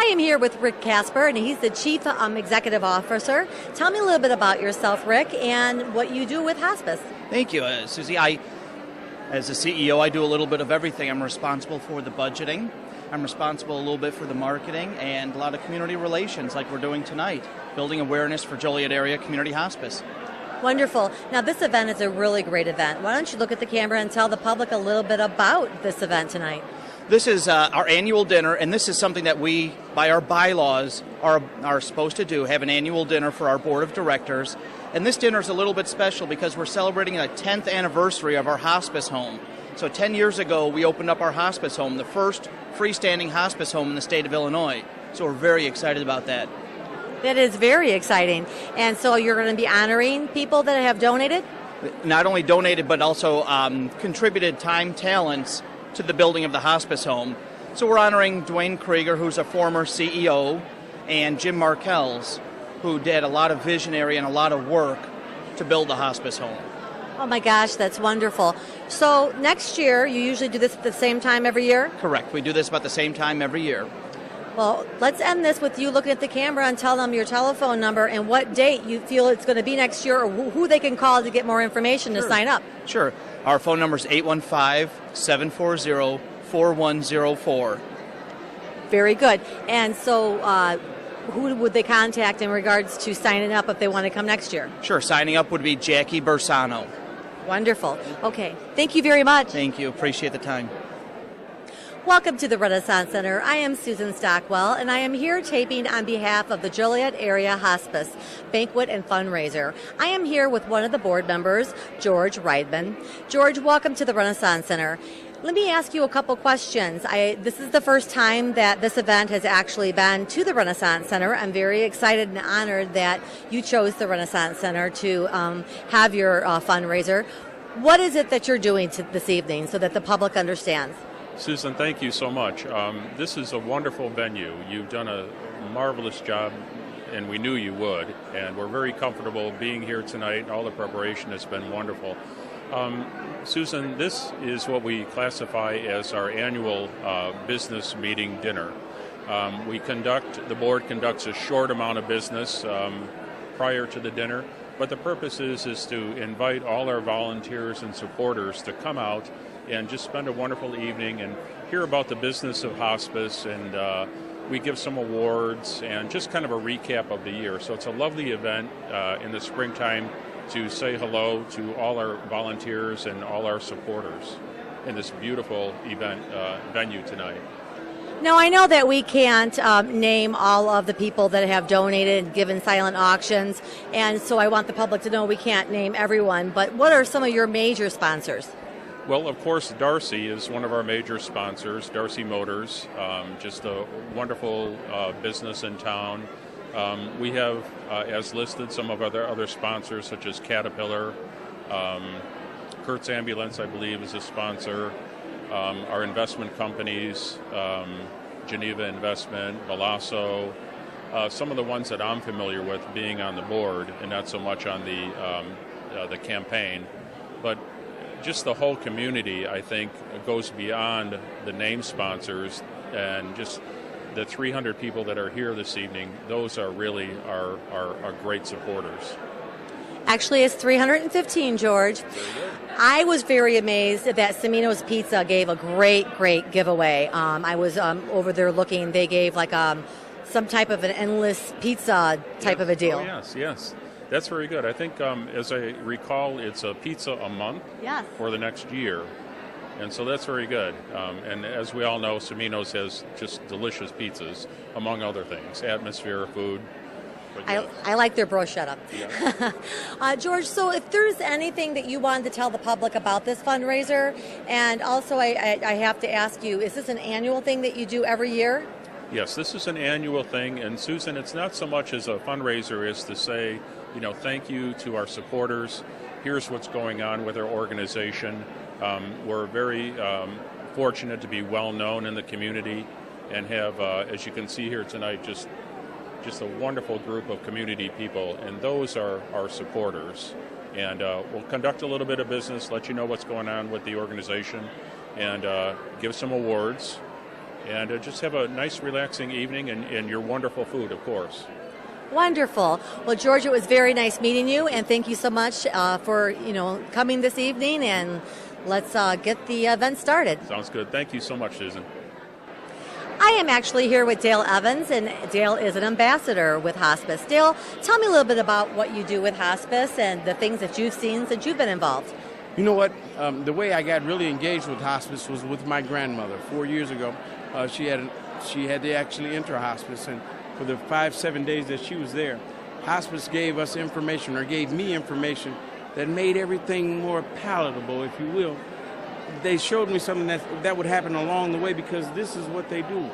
am here with Rick Kasper, and he's the Chief Executive Officer. Tell me a little bit about yourself, Rick, and what you do with hospice. Thank you, Susie. As a CEO, I do a little bit of everything. I'm responsible for the budgeting. I'm responsible a little bit for the marketing and a lot of community relations like we're doing tonight, building awareness for Joliet Area Community Hospice. Wonderful. Now, this event is a really great event. Why don't you look at the camera and tell the public a little bit about this event tonight? This is our annual dinner, and this is something that we, by our bylaws, are supposed to do, have an annual dinner for our board of directors. And this dinner is a little bit special because we're celebrating the 10th anniversary of our hospice home. So 10 years ago, we opened up our hospice home, the first freestanding hospice home in the state of Illinois. So we're very excited about that. That is very exciting. And so you're going to be honoring people that have donated? Not only donated, but also contributed time, talents to the building of the hospice home. So we're honoring Dwayne Krieger, who's a former CEO, and Jim Markells, who did a lot of visionary and a lot of work to build the hospice home. Oh my gosh, that's wonderful. So next year, you usually do this at the same time every year? Correct. We do this about the same time every year. Well, let's end this with you looking at the camera and tell them your telephone number and what date you feel it's going to be next year, or who they can call to get more information to sign up. Sure. Our phone number is 815-740-4104. Very good. And so who would they contact in regards to signing up if they want to come next year? Sure. Signing up would be Jackie Bersano. Wonderful. Okay. Thank you very much. Thank you. Appreciate the time. Welcome to the Renaissance Center. I am Susan Stockwell, and I am here taping on behalf of the Joliet Area Hospice Banquet and Fundraiser. I am here with one of the board members, George Reidman. George, welcome to the Renaissance Center. Let me ask you a couple questions. This is the first time that this event has actually been to the Renaissance Center. I'm very excited and honored that you chose the Renaissance Center to have your fundraiser. What is it that you're doing this evening so that the public understands? Susan, thank you so much. This is a wonderful venue. You've done a marvelous job, and we knew you would. And we're very comfortable being here tonight. All the preparation has been wonderful. Susan, this is what we classify as our annual business meeting dinner. The board conducts a short amount of business prior to the dinner, but the purpose is to invite all our volunteers and supporters to come out and just spend a wonderful evening and hear about the business of hospice, and we give some awards and just kind of a recap of the year. So it's a lovely event in the springtime to say hello to all our volunteers and all our supporters in this beautiful event venue tonight. Now, I know that we can't name all of the people that have donated and given silent auctions, and so I want the public to know we can't name everyone, but what are some of your major sponsors? Well, of course, Darcy is one of our major sponsors, Darcy Motors, just a wonderful business in town. We have, as listed, some of other sponsors such as Caterpillar. Kurt's Ambulance, I believe, is a sponsor. Our investment companies, Geneva Investment, Balasso, some of the ones that I'm familiar with being on the board and not so much on the campaign. But just the whole community, I think, goes beyond the name sponsors, and just the 300 people that are here this evening, those are really our great supporters. Actually, it's 315, George. I was very amazed that Semino's Pizza gave a great giveaway. I was over there looking. They gave like some type of an endless pizza type of a deal. Oh, yes. That's very good. I think, as I recall, it's a pizza a month for the next year. And so that's very good. And as we all know, Semino's has just delicious pizzas, among other things, atmosphere, food. I like their bruschetta. Yeah. George, so if there's anything that you wanted to tell the public about this fundraiser, and also I have to ask you, is this an annual thing that you do every year? Yes, this is an annual thing. And Susan, it's not so much as a fundraiser as to say, thank you to our supporters. Here's what's going on with our organization. We're very fortunate to be well known in the community and have, as you can see here tonight, just a wonderful group of community people, and those are our supporters. And we'll conduct a little bit of business, let you know what's going on with the organization, and give some awards. and just have a nice, relaxing evening and your wonderful food, of course. Wonderful. Well, George, it was very nice meeting you, and thank you so much for coming this evening. And let's get the event started. Sounds good. Thank you so much, Susan. I am actually here with Dale Evans, and Dale is an ambassador with hospice. Dale, tell me a little bit about what you do with hospice and the things that you've seen since you've been involved. You know what? The way I got really engaged with hospice was with my grandmother 4 years ago. She had to actually enter hospice, and for the 5-7 days that she was there, hospice gave us information, or gave me information, that made everything more palatable, if you will. They showed me something that would happen along the way, because this is what they do.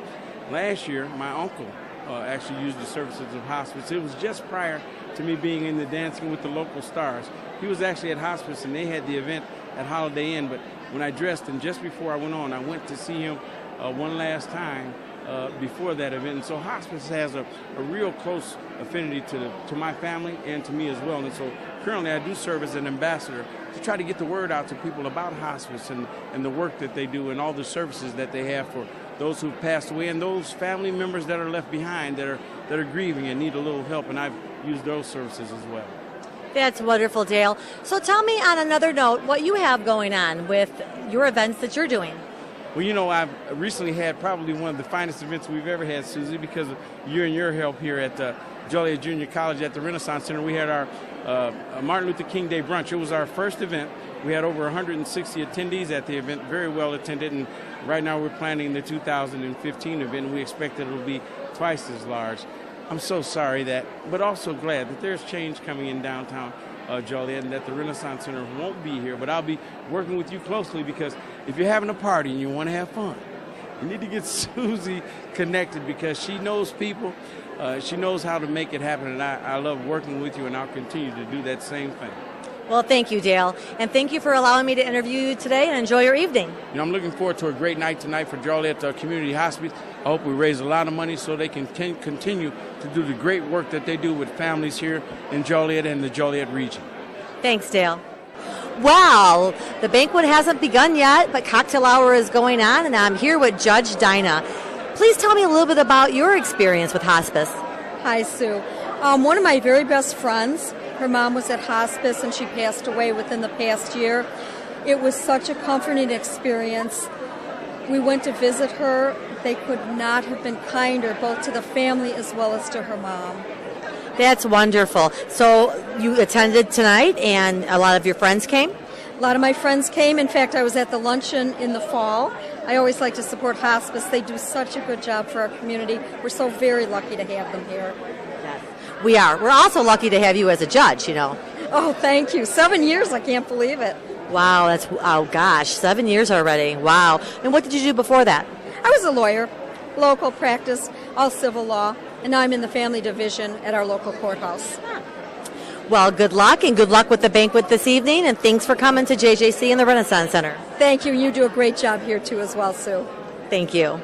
Last year, my uncle actually used the services of hospice. It was just prior to me being in the Dancing with the Local Stars. He was actually at hospice, and they had the event at Holiday Inn. But when I dressed, and just before I went on, I went to see him one last time before that event. And so hospice has a real close affinity to my family and to me as well. And so currently I do serve as an ambassador to try to get the word out to people about hospice and the work that they do and all the services that they have for those who've passed away and those family members that are left behind that are grieving and need a little help. And I've used those services as well. That's wonderful, Dale. So tell me on another note what you have going on with your events that you're doing. Well, I've recently had probably one of the finest events we've ever had, Susie, because of you and your help here at Joliet Junior College at the Renaissance Center. We had our Martin Luther King Day brunch. It was our first event. We had over 160 attendees at the event, very well attended, and right now we're planning the 2015 event. We expect that it will be twice as large. I'm so sorry but also glad that there's change coming in downtown Joliet, and that the Renaissance Center won't be here, but I'll be working with you closely, because if you're having a party and you want to have fun, you need to get Susie connected, because she knows people, she knows how to make it happen, and I love working with you, and I'll continue to do that same thing. Well, thank you, Dale, and thank you for allowing me to interview you today, and enjoy your evening. I'm looking forward to a great night tonight for Joliet Community Hospice. I hope we raise a lot of money so they can continue to do the great work that they do with families here in Joliet and the Joliet region. Thanks, Dale. Well, the banquet hasn't begun yet, but cocktail hour is going on, and I'm here with Judge Dinah. Please tell me a little bit about your experience with hospice. Hi, Sue. One of my very best friends, her mom was at hospice and she passed away within the past year. It was such a comforting experience. We went to visit her. They could not have been kinder, both to the family as well as to her mom. That's wonderful. So you attended tonight and a lot of your friends came? A lot of my friends came. In fact, I was at the luncheon in the fall. I always like to support hospice. They do such a good job for our community. We're so very lucky to have them here. Yes, we are. We're also lucky to have you as a judge, Oh, thank you. 7 years. I can't believe it. Wow, oh gosh, 7 years already. Wow. And what did you do before that? I was a lawyer, local practice, all civil law, and now I'm in the family division at our local courthouse. Well, good luck, and good luck with the banquet this evening, and thanks for coming to JJC and the Renaissance Center. Thank you. You do a great job here, too, as well, Sue. Thank you.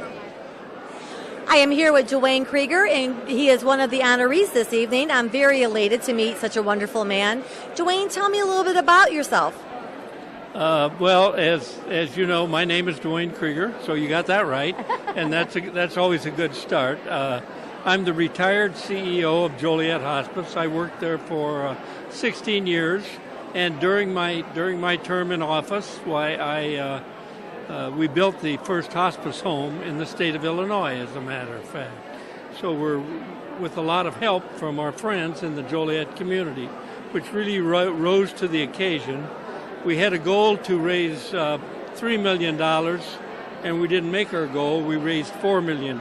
I am here with Dwayne Krieger, and he is one of the honorees this evening. I'm very elated to meet such a wonderful man. Dwayne, tell me a little bit about yourself. Well, as you know, my name is Dwayne Krieger, so you got that right, and that's always a good start. I'm the retired CEO of Joliet Hospice. I worked there for 16 years, and during my term in office, we built the first hospice home in the state of Illinois, as a matter of fact. So we're with a lot of help from our friends in the Joliet community, which really rose to the occasion. We had a goal to raise $3 million, and we didn't make our goal. We raised $4 million,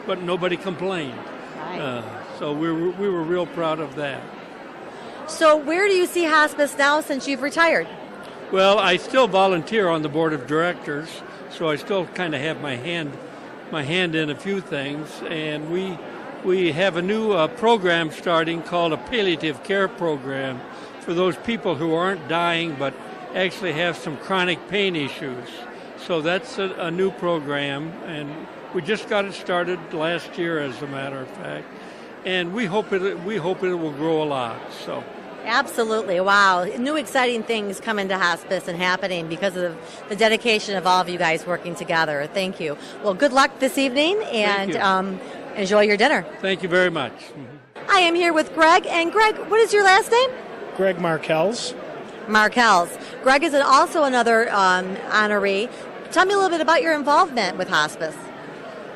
but nobody complained. Right. So we were real proud of that. So where do you see hospice now since you've retired? Well, I still volunteer on the board of directors, so I still kind of have my hand in a few things, and we have a new program starting called a palliative care program for those people who aren't dying but actually have some chronic pain issues. So that's a new program, and we just got it started last year, as a matter of fact, and we hope it will grow a lot. So Absolutely. Wow. New exciting things coming to hospice and happening because of the dedication of all of you guys working together. Thank you. Well, good luck this evening and enjoy your dinner. Thank you very much. I am here with Greg. And Greg, what is your last name? Greg Markells. Markells. Greg is also another honoree. Tell me a little bit about your involvement with hospice.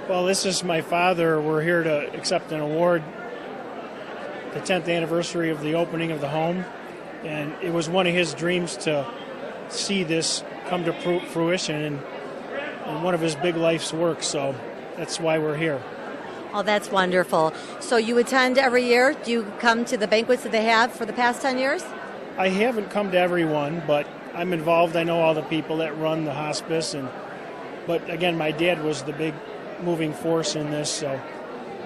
Well, this is my father. We're here to accept an award, the 10th anniversary of the opening of the home, and it was one of his dreams to see this come to fruition and one of his big life's work, so that's why we're here. Oh, that's wonderful. So you attend every year? Do you come to the banquets that they have for the past 10 years? I haven't come to every one, but I'm involved. I know all the people that run the hospice, but again, my dad was the big moving force in this, so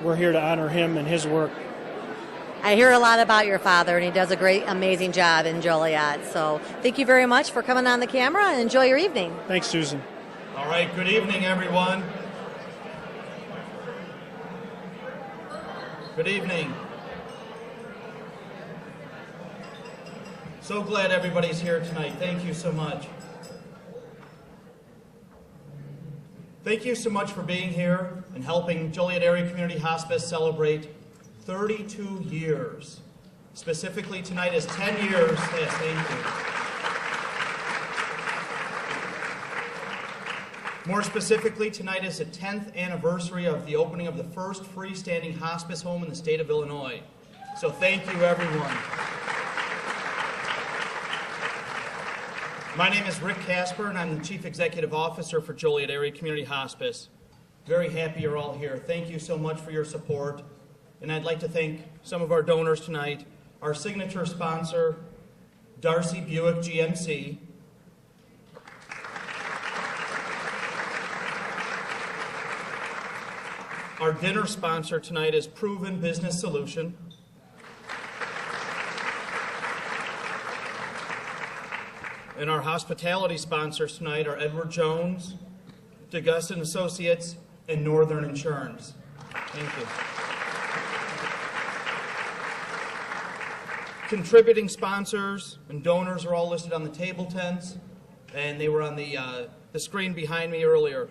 we're here to honor him and his work. I hear a lot about your father, and he does a great, amazing job in Joliet. So thank you very much for coming on the camera, and enjoy your evening. Thanks, Susan. All right, good evening, everyone. Good evening. So glad everybody's here tonight. Thank you so much. Thank you so much for being here and helping Joliet Area Community Hospice celebrate 32 years. Specifically, tonight is 10 years. Yes, thank you. More specifically, tonight is the 10th anniversary of the opening of the first freestanding hospice home in the state of Illinois. So thank you, everyone. My name is Rick Kasper, and I'm the Chief Executive Officer for Joliet Area Community Hospice. Very happy you're all here. Thank you so much for your support. And I'd like to thank some of our donors tonight. Our signature sponsor, Darcy Buick GMC. Our dinner sponsor tonight is Proven Business Solution. And our hospitality sponsors tonight are Edward Jones, DeGustin Associates, and Northern Insurance. Thank you. Contributing sponsors and donors are all listed on the table tents, and they were on the screen behind me earlier.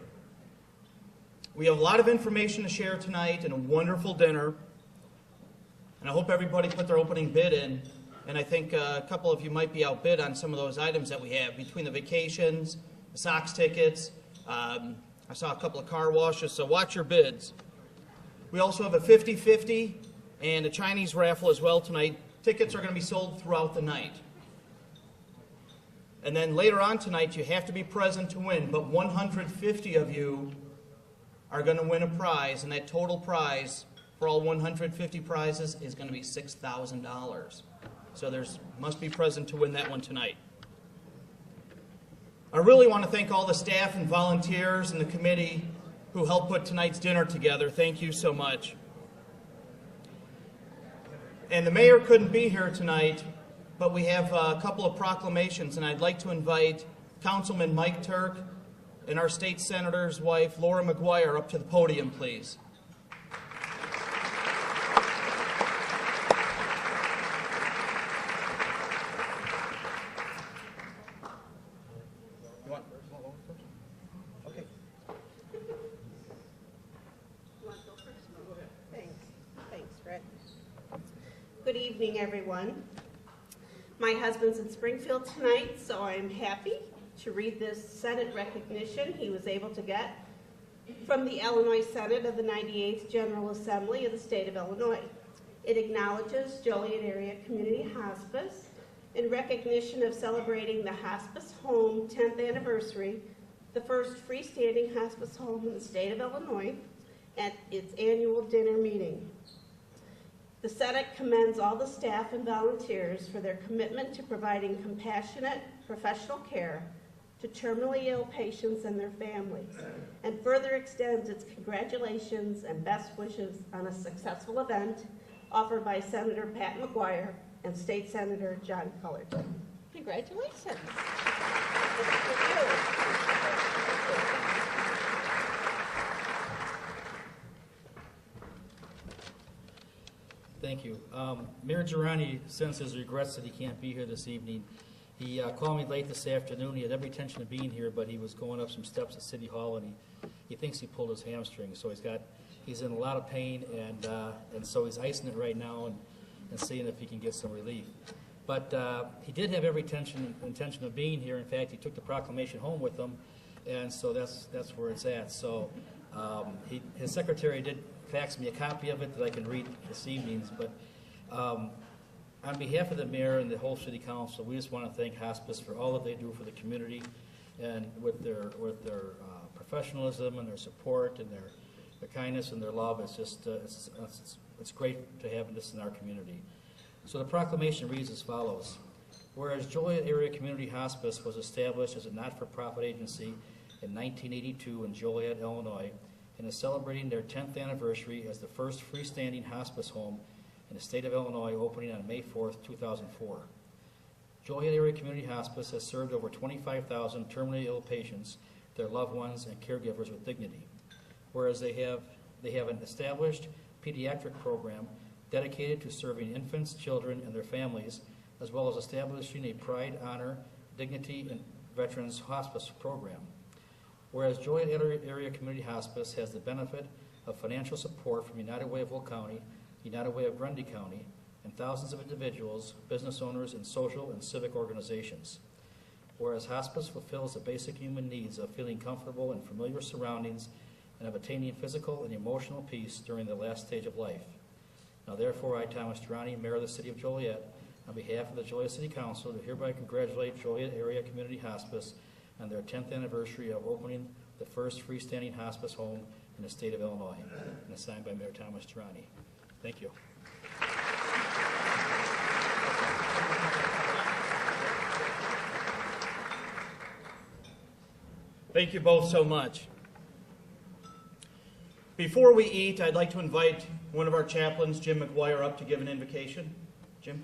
We have a lot of information to share tonight and a wonderful dinner, and I hope everybody put their opening bid in. And I think a couple of you might be outbid on some of those items that we have, between the vacations, the Sox tickets. I saw a couple of car washes, so watch your bids. We also have a 50-50 and a Chinese raffle as well tonight. Tickets are going to be sold throughout the night. And then later on tonight, you have to be present to win, but 150 of you are going to win a prize, and that total prize for all 150 prizes is going to be $6,000. So must be present to win that one tonight. I really want to thank all the staff and volunteers and the committee who helped put tonight's dinner together. Thank you so much. And the mayor couldn't be here tonight, but we have a couple of proclamations, and I'd like to invite Councilman Mike Turk and our state senator's wife, Laura McGuire, up to the podium, please. Good evening, everyone. My husband's in Springfield tonight, so I'm happy to read this Senate recognition he was able to get from the Illinois Senate of the 98th General Assembly of the state of Illinois. It acknowledges Joliet Area Community Hospice in recognition of celebrating the Hospice Home 10th anniversary, the first freestanding hospice home in the state of Illinois, at its annual dinner meeting. The Senate commends all the staff and volunteers for their commitment to providing compassionate, professional care to terminally ill patients and their families, and further extends its congratulations and best wishes on a successful event offered by Senator Pat McGuire and State Senator John Cullerton. Congratulations. Thank you. Mayor Girani senses regrets that he can't be here this evening. He called me late this afternoon. He had every intention of being here, but he was going up some steps at City Hall, and he thinks he pulled his hamstring. So he's in a lot of pain, and so he's icing it right now and seeing if he can get some relief. But he did have every intention of being here. In fact, he took the proclamation home with him, and so that's where it's at. So his secretary did fax me a copy of it that I can read this evening. But on behalf of the mayor and the whole city council, we just want to thank hospice for all that they do for the community, and with their professionalism and their support and their kindness and their love. It's just it's great to have this in our community. So the proclamation reads as follows: whereas Joliet Area Community Hospice was established as a not-for-profit agency in 1982 in Joliet, Illinois, and is celebrating their 10th anniversary as the first freestanding hospice home in the state of Illinois, opening on May 4th, 2004. Joliet Area Community Hospice has served over 25,000 terminally ill patients, their loved ones, and caregivers with dignity. Whereas they have an established pediatric program dedicated to serving infants, children, and their families, as well as establishing a Pride, Honor, Dignity, and Veterans Hospice program. Whereas Joliet Area Community Hospice has the benefit of financial support from United Way of Will County, United Way of Grundy County, and thousands of individuals, business owners, and social and civic organizations. Whereas hospice fulfills the basic human needs of feeling comfortable in familiar surroundings and of attaining physical and emotional peace during the last stage of life. Now therefore, I, Thomas Girani, Mayor of the City of Joliet, on behalf of the Joliet City Council, do hereby congratulate Joliet Area Community Hospice on their 10th anniversary of opening the first freestanding hospice home in the state of Illinois, and is signed by Mayor Thomas Girani. Thank you. Thank you both so much. Before we eat, I'd like to invite one of our chaplains, Jim McGuire, up to give an invocation. Jim?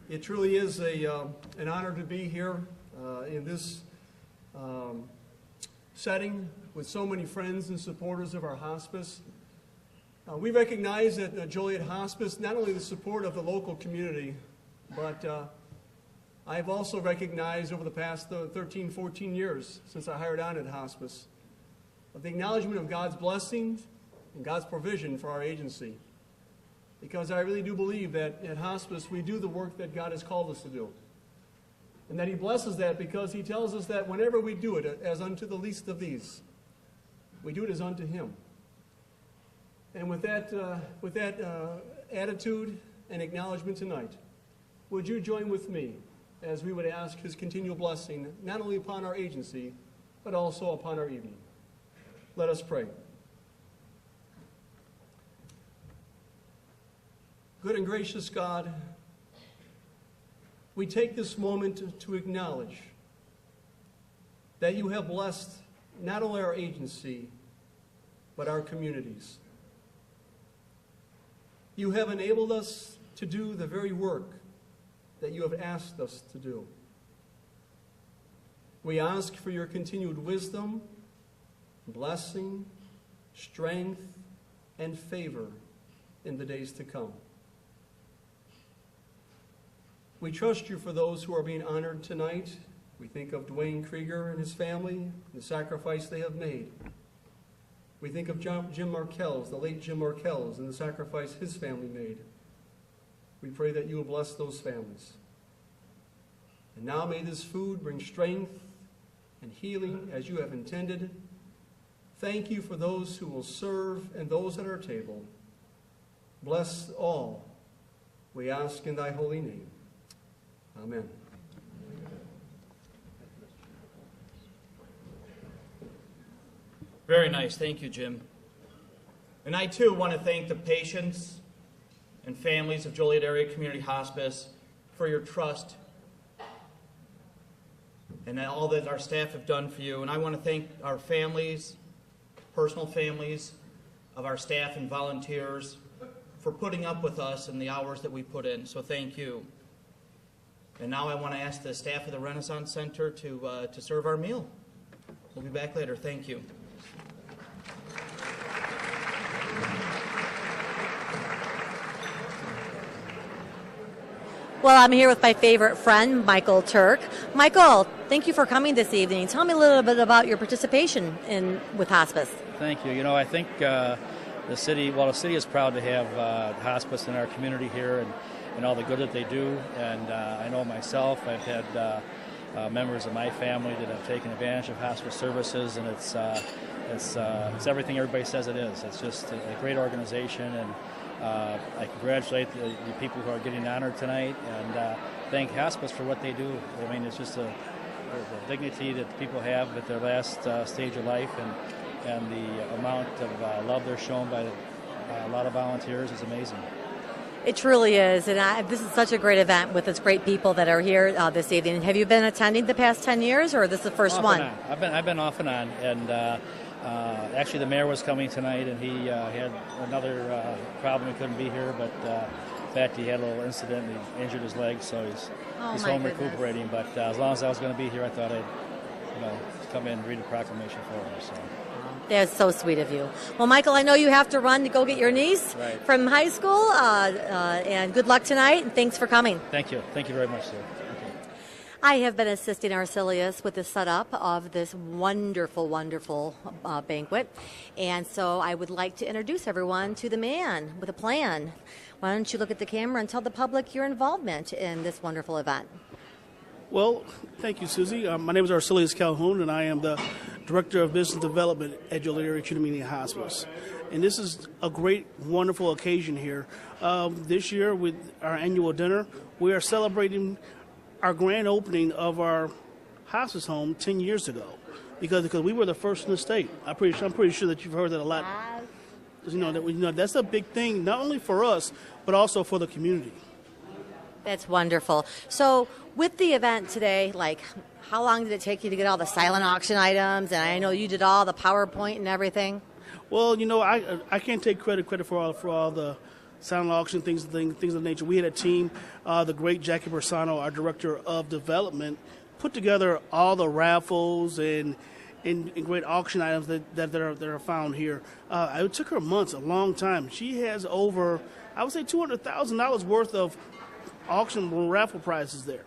It truly is an honor to be here in this setting with so many friends and supporters of our hospice. We recognize that Joliet Hospice, not only the support of the local community, but I've also recognized over the past 13, 14 years since I hired on at hospice, of the acknowledgement of God's blessings and God's provision for our agency. Because I really do believe that at hospice we do the work that God has called us to do. And that He blesses that because He tells us that whenever we do it as unto the least of these, we do it as unto Him. And with that attitude and acknowledgement tonight, would you join with me as we would ask His continual blessing, not only upon our agency, but also upon our evening. Let us pray. Good and gracious God, we take this moment to acknowledge that You have blessed not only our agency, but our communities. You have enabled us to do the very work that You have asked us to do. We ask for Your continued wisdom, blessing, strength, and favor in the days to come. We trust You for those who are being honored tonight. We think of Dwayne Krieger and his family, the sacrifice they have made. We think of Jim Markells, the late Jim Markells, and the sacrifice his family made. We pray that You will bless those families. And now may this food bring strength and healing as You have intended. Thank You for those who will serve and those at our table. Bless all, we ask in Thy holy name. Amen. Very nice. Thank you, Jim. And I, too, want to thank the patients and families of Joliet Area Community Hospice for your trust and all that our staff have done for you. And I want to thank our families, personal families of our staff and volunteers for putting up with us and the hours that we put in. So thank you. And now I want to ask the staff of the Renaissance Center to serve our meal. We'll be back later. Thank you. Well, I'm here with my favorite friend, Michael Turk. Michael, thank you for coming this evening. Tell me a little bit about your participation with hospice. Thank you. I think the city is proud to have hospice in our community here and all the good that they do. And I know myself, I've had members of my family that have taken advantage of hospice services, and it's everything everybody says it is. It's just a great organization, and I congratulate the people who are getting honored tonight, and thank hospice for what they do. I mean, it's just the dignity that people have at their last stage of life, and the amount of love they're shown by a lot of volunteers is amazing. It truly is, and this is such a great event with this great people that are here this evening. Have you been attending the past 10 years, or this is the first one? I've been off and on, and actually the mayor was coming tonight, and he had another problem. He couldn't be here, but in fact he had a little incident and he injured his leg, so he's home recuperating. But as long as I was going to be here, I thought I'd come in and read a proclamation for him. So. That's so sweet of you. Well, Michael, I know you have to run to go get your niece from high school, and good luck tonight, and thanks for coming. Thank you. Thank you very much, sir. I have been assisting Arcelius with the setup of this wonderful, wonderful banquet, and so I would like to introduce everyone to the man with a plan. Why don't you look at the camera and tell the public your involvement in this wonderful event? Well, thank you, Susie. My name is Arcelius Calhoun, and I am the Director of Business Development at Joliet Area Community Hospice. And this is a great, wonderful occasion here. This year, with our annual dinner, we are celebrating our grand opening of our hospice home 10 years ago, because we were the first in the state. I'm pretty sure that you've heard that a lot. That's a big thing, not only for us, but also for the community. That's wonderful. So with the event today, how long did it take you to get all the silent auction items? And I know you did all the PowerPoint and everything. Well, I can't take credit for all the silent auction things of nature. We had a team, the great Jackie Bersano, our Director of Development, put together all the raffles and great auction items that are found here. It took her months, a long time. She has over, I would say, $200,000 worth of auction raffle prizes there.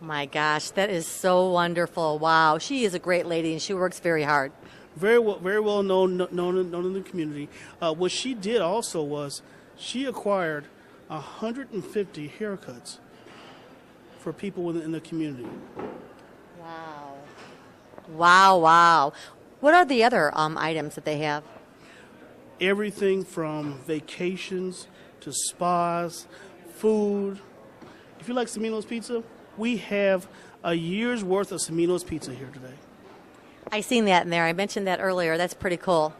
My gosh, that is so wonderful. Wow, she is a great lady, and she works very hard. Very well known in the community. What she did also was she acquired 150 haircuts for people in the community. Wow. What are the other items that they have? Everything from vacations to spas, food. If you like Semino's Pizza, we have a year's worth of Semino's Pizza here today. I seen that in there. I mentioned that earlier. That's pretty cool.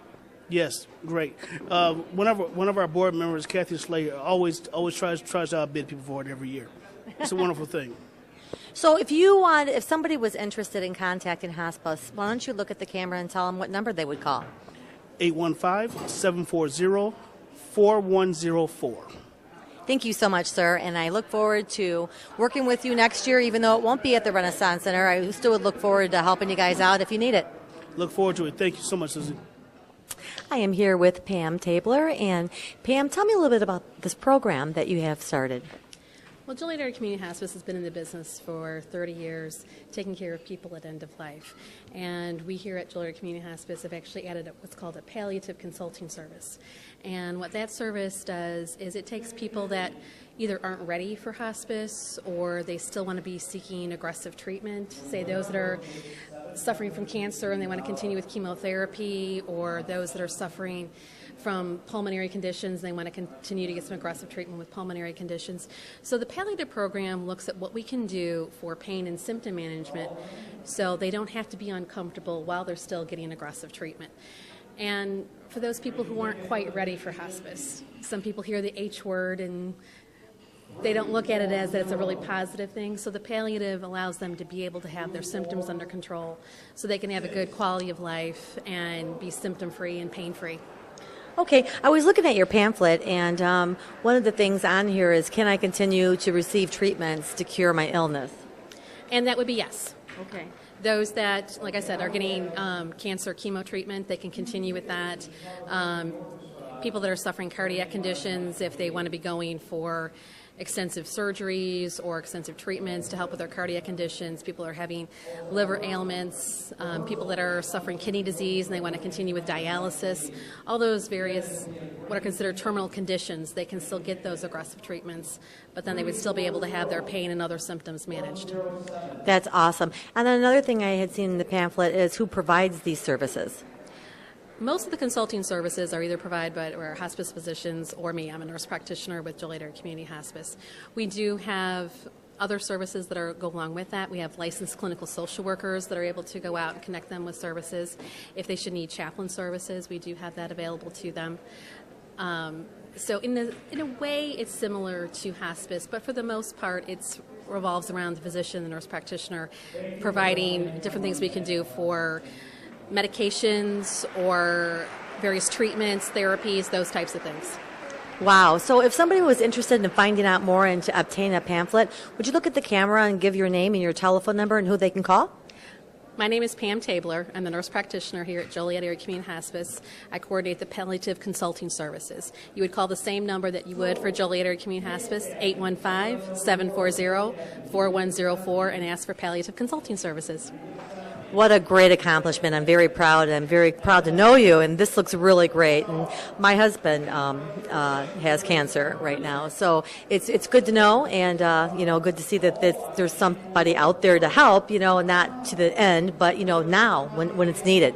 Yes, great. One of our board members, Kathy Slater, always tries to outbid people for it every year. It's a wonderful thing. So if somebody was interested in contacting hospice, why don't you look at the camera and tell them what number they would call? 815-740-4104. Thank you so much, sir, and I look forward to working with you next year, even though it won't be at the Renaissance Center. I still would look forward to helping you guys out if you need it. Look forward to it. Thank you so much, Susie. I am here with Pam Tabler, and Pam, tell me a little bit about this program that you have started. Well, Joliet Area Community Hospice has been in the business for 30 years, taking care of people at end of life. And we here at Joliet Area Community Hospice have actually added what's called a palliative consulting service. And what that service does is it takes people that either aren't ready for hospice or they still want to be seeking aggressive treatment, say those that are suffering from cancer and they want to continue with chemotherapy, or those that are suffering from pulmonary conditions, they want to continue to get some aggressive treatment with pulmonary conditions. So the palliative program looks at what we can do for pain and symptom management so they don't have to be uncomfortable while they're still getting aggressive treatment. And for those people who aren't quite ready for hospice, some people hear the H word and they don't look at it as that it's a really positive thing. So the palliative allows them to be able to have their symptoms under control so they can have a good quality of life and be symptom-free and pain-free. Okay, I was looking at your pamphlet, and one of the things on here is, can I continue to receive treatments to cure my illness? And that would be yes. Okay. Those that, like I said, are getting cancer chemo treatment, they can continue with that. People that are suffering cardiac conditions, if they want to be going for extensive surgeries or extensive treatments to help with their cardiac conditions, people are having liver ailments, people that are suffering kidney disease and they want to continue with dialysis, all those various what are considered terminal conditions, they can still get those aggressive treatments, but then they would still be able to have their pain and other symptoms managed. That's awesome. And then another thing I had seen in the pamphlet is who provides these services. Most of the consulting services are either provided by our hospice physicians or me. I'm a nurse practitioner with Joliet Area Community Hospice. We do have other services that go along with that. We have licensed clinical social workers that are able to go out and connect them with services. If they should need chaplain services, we do have that available to them. So in a way, it's similar to hospice, but for the most part, it revolves around the physician, the nurse practitioner, providing different things we can do for medications or various treatments, therapies, those types of things. Wow. So if somebody was interested in finding out more and to obtain a pamphlet, would you look at the camera and give your name and your telephone number and who they can call? My name is Pam Tabler. I'm the nurse practitioner here at Joliet Area Community Hospice. I coordinate the palliative consulting services. You would call the same number that you would for Joliet Area Community Hospice, 815-740-4104, and ask for palliative consulting services. What a great accomplishment. I'm very proud. I'm very proud to know you, and this looks really great. And my husband has cancer right now, so it's good to know, and good to see that there's somebody out there to help, not to the end, but, now when it's needed.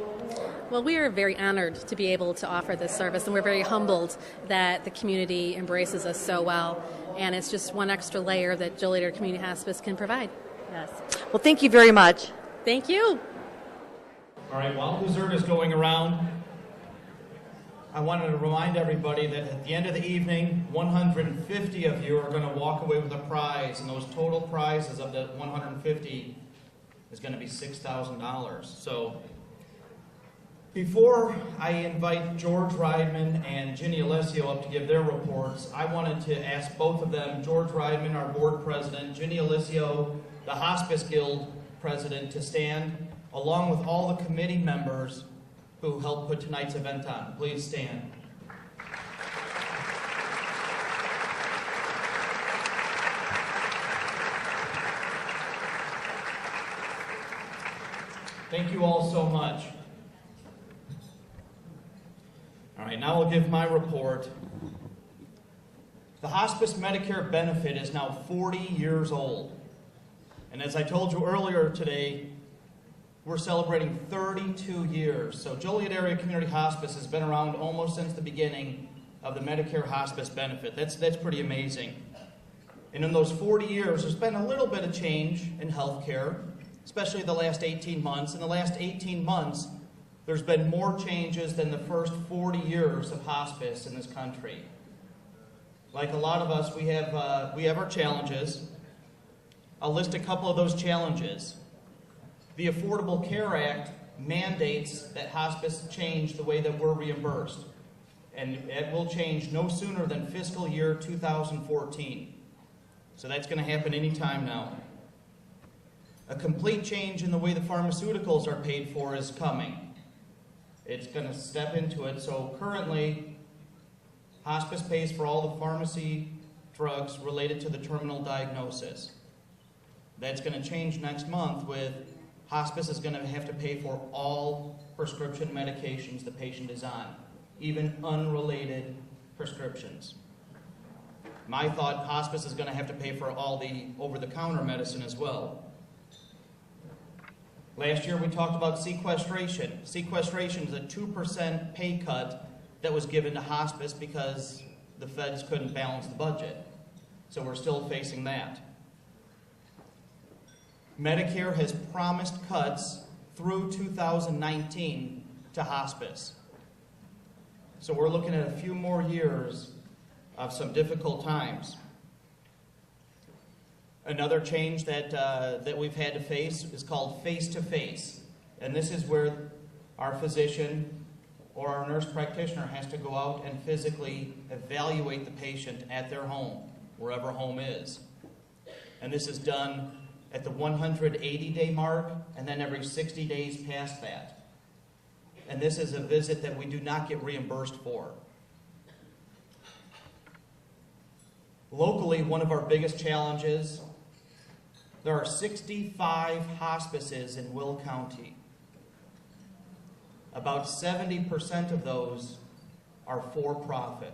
Well, we are very honored to be able to offer this service, and we're very humbled that the community embraces us so well, and it's just one extra layer that Joliet Area Community Hospice can provide. Yes. Well, thank you very much. Thank you. All right, while dessert is going around, I wanted to remind everybody that at the end of the evening, 150 of you are going to walk away with a prize, and those total prizes of the 150 is going to be $6,000. So before I invite George Reidman and Ginny Alessio up to give their reports, I wanted to ask both of them, George Reidman, our board president, Ginny Alessio, the Hospice Guild president, to stand along with all the committee members who helped put tonight's event on. Please stand. Thank you all so much. All right, now I'll give my report. The hospice Medicare benefit is now 40 years old. And as I told you earlier today, we're celebrating 32 years. So Joliet Area Community Hospice has been around almost since the beginning of the Medicare hospice benefit. That's pretty amazing. And in those 40 years, there's been a little bit of change in healthcare, especially the last 18 months. In the last 18 months, there's been more changes than the first 40 years of hospice in this country. Like a lot of us, we have our challenges. I'll list a couple of those challenges. The Affordable Care Act mandates that hospice change the way that we're reimbursed, and it will change no sooner than fiscal year 2014. So that's going to happen any time now. A complete change in the way the pharmaceuticals are paid for is coming. It's going to step into it. So currently, hospice pays for all the pharmacy drugs related to the terminal diagnosis. That's going to change next month with hospice is going to have to pay for all prescription medications the patient is on, even unrelated prescriptions. My thought, hospice is going to have to pay for all the over-the-counter medicine as well. Last year we talked about sequestration. Sequestration is a 2% pay cut that was given to hospice because the feds couldn't balance the budget. So we're still facing that. Medicare has promised cuts through 2019 to hospice. So we're looking at a few more years of some difficult times. Another change that we've had to face is called face-to-face. And this is where our physician or our nurse practitioner has to go out and physically evaluate the patient at their home, wherever home is. And this is done at the 180-day mark and then every 60 days past that. And this is a visit that we do not get reimbursed for. Locally, one of our biggest challenges, there are 65 hospices in Will County. About 70% of those are for-profit.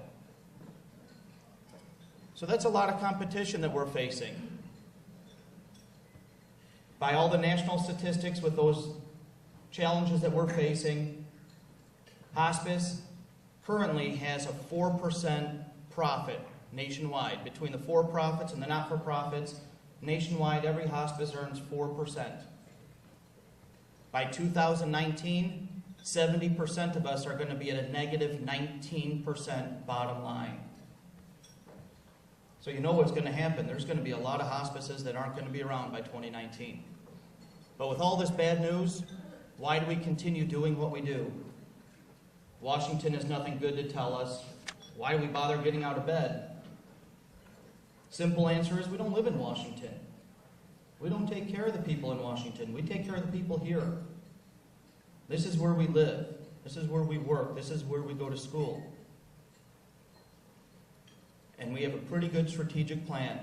So that's a lot of competition that we're facing. By all the national statistics with those challenges that we're facing, hospice currently has a 4% profit nationwide. Between the for-profits and the not-for-profits, nationwide every hospice earns 4%. By 2019, 70% of us are going to be at a negative 19% bottom line. So you know what's going to happen. There's going to be a lot of hospices that aren't going to be around by 2019. But with all this bad news, why do we continue doing what we do? Washington has nothing good to tell us. Why do we bother getting out of bed? Simple answer is we don't live in Washington. We don't take care of the people in Washington. We take care of the people here. This is where we live. This is where we work. This is where we go to school. And we have a pretty good strategic plan.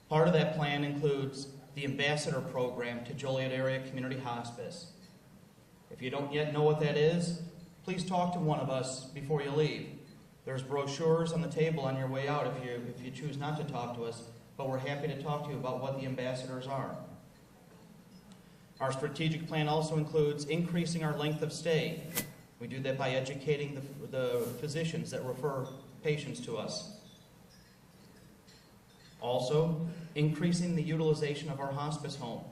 Part of that plan includes the ambassador program to Joliet Area Community Hospice. If you don't yet know what that is, please talk to one of us before you leave. There's brochures on the table on your way out if you choose not to talk to us, but we're happy to talk to you about what the ambassadors are. Our strategic plan also includes increasing our length of stay. We do that by educating the physicians that refer patients to us. Also, increasing the utilization of our hospice home.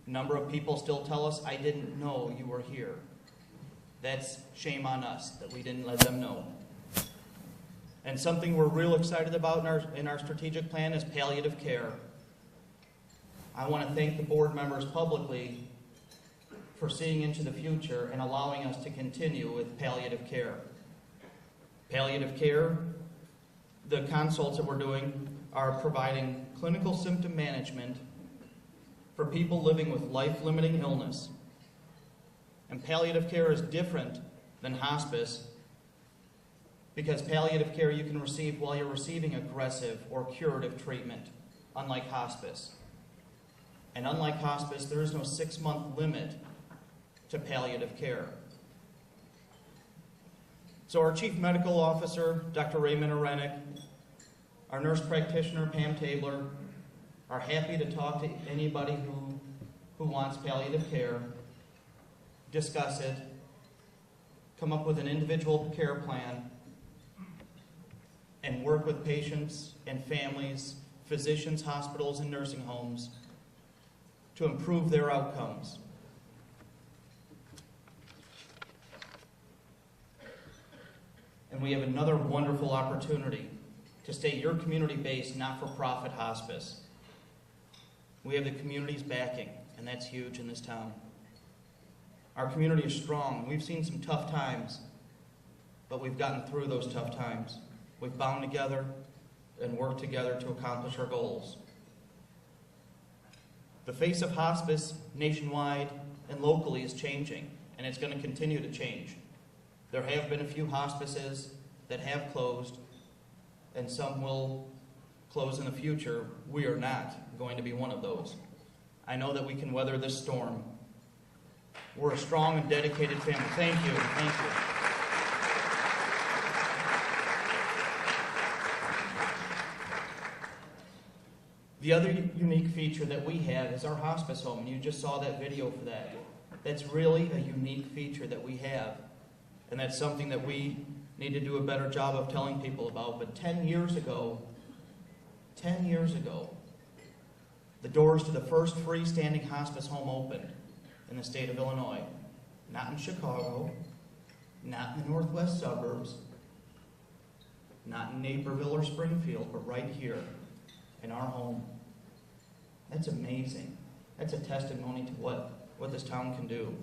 A number of people still tell us, I didn't know you were here. That's shame on us that we didn't let them know. And something we're real excited about in our strategic plan is palliative care. I want to thank the board members publicly for seeing into the future and allowing us to continue with palliative care. Palliative care, the consults that we're doing are providing clinical symptom management for people living with life-limiting illness. And palliative care is different than hospice because palliative care you can receive while you're receiving aggressive or curative treatment, unlike hospice. And unlike hospice, there is no 6-month limit to palliative care. So our Chief Medical Officer, Dr. Raymond Arenik, our nurse practitioner, Pam Tabler, are happy to talk to anybody who wants palliative care, discuss it, come up with an individual care plan, and work with patients and families, physicians, hospitals, and nursing homes to improve their outcomes. And we have another wonderful opportunity to stay your community-based, not-for-profit hospice. We have the community's backing, and that's huge in this town. Our community is strong. We've seen some tough times, but we've gotten through those tough times. We've bound together and worked together to accomplish our goals. The face of hospice nationwide and locally is changing, and it's going to continue to change. There have been a few hospices that have closed, and some will close in the future. We are not going to be one of those. I know that we can weather this storm. We're a strong and dedicated family. Thank you. Thank you. The other unique feature that we have is our hospice home, and you just saw that video for that. That's really a unique feature that we have, and that's something that we need to do a better job of telling people about. But 10 years ago, the doors to the first freestanding hospice home opened in the state of Illinois. Not in Chicago, not in the northwest suburbs, not in Naperville or Springfield, but right here in our home. That's amazing. That's a testimony to what this town can do.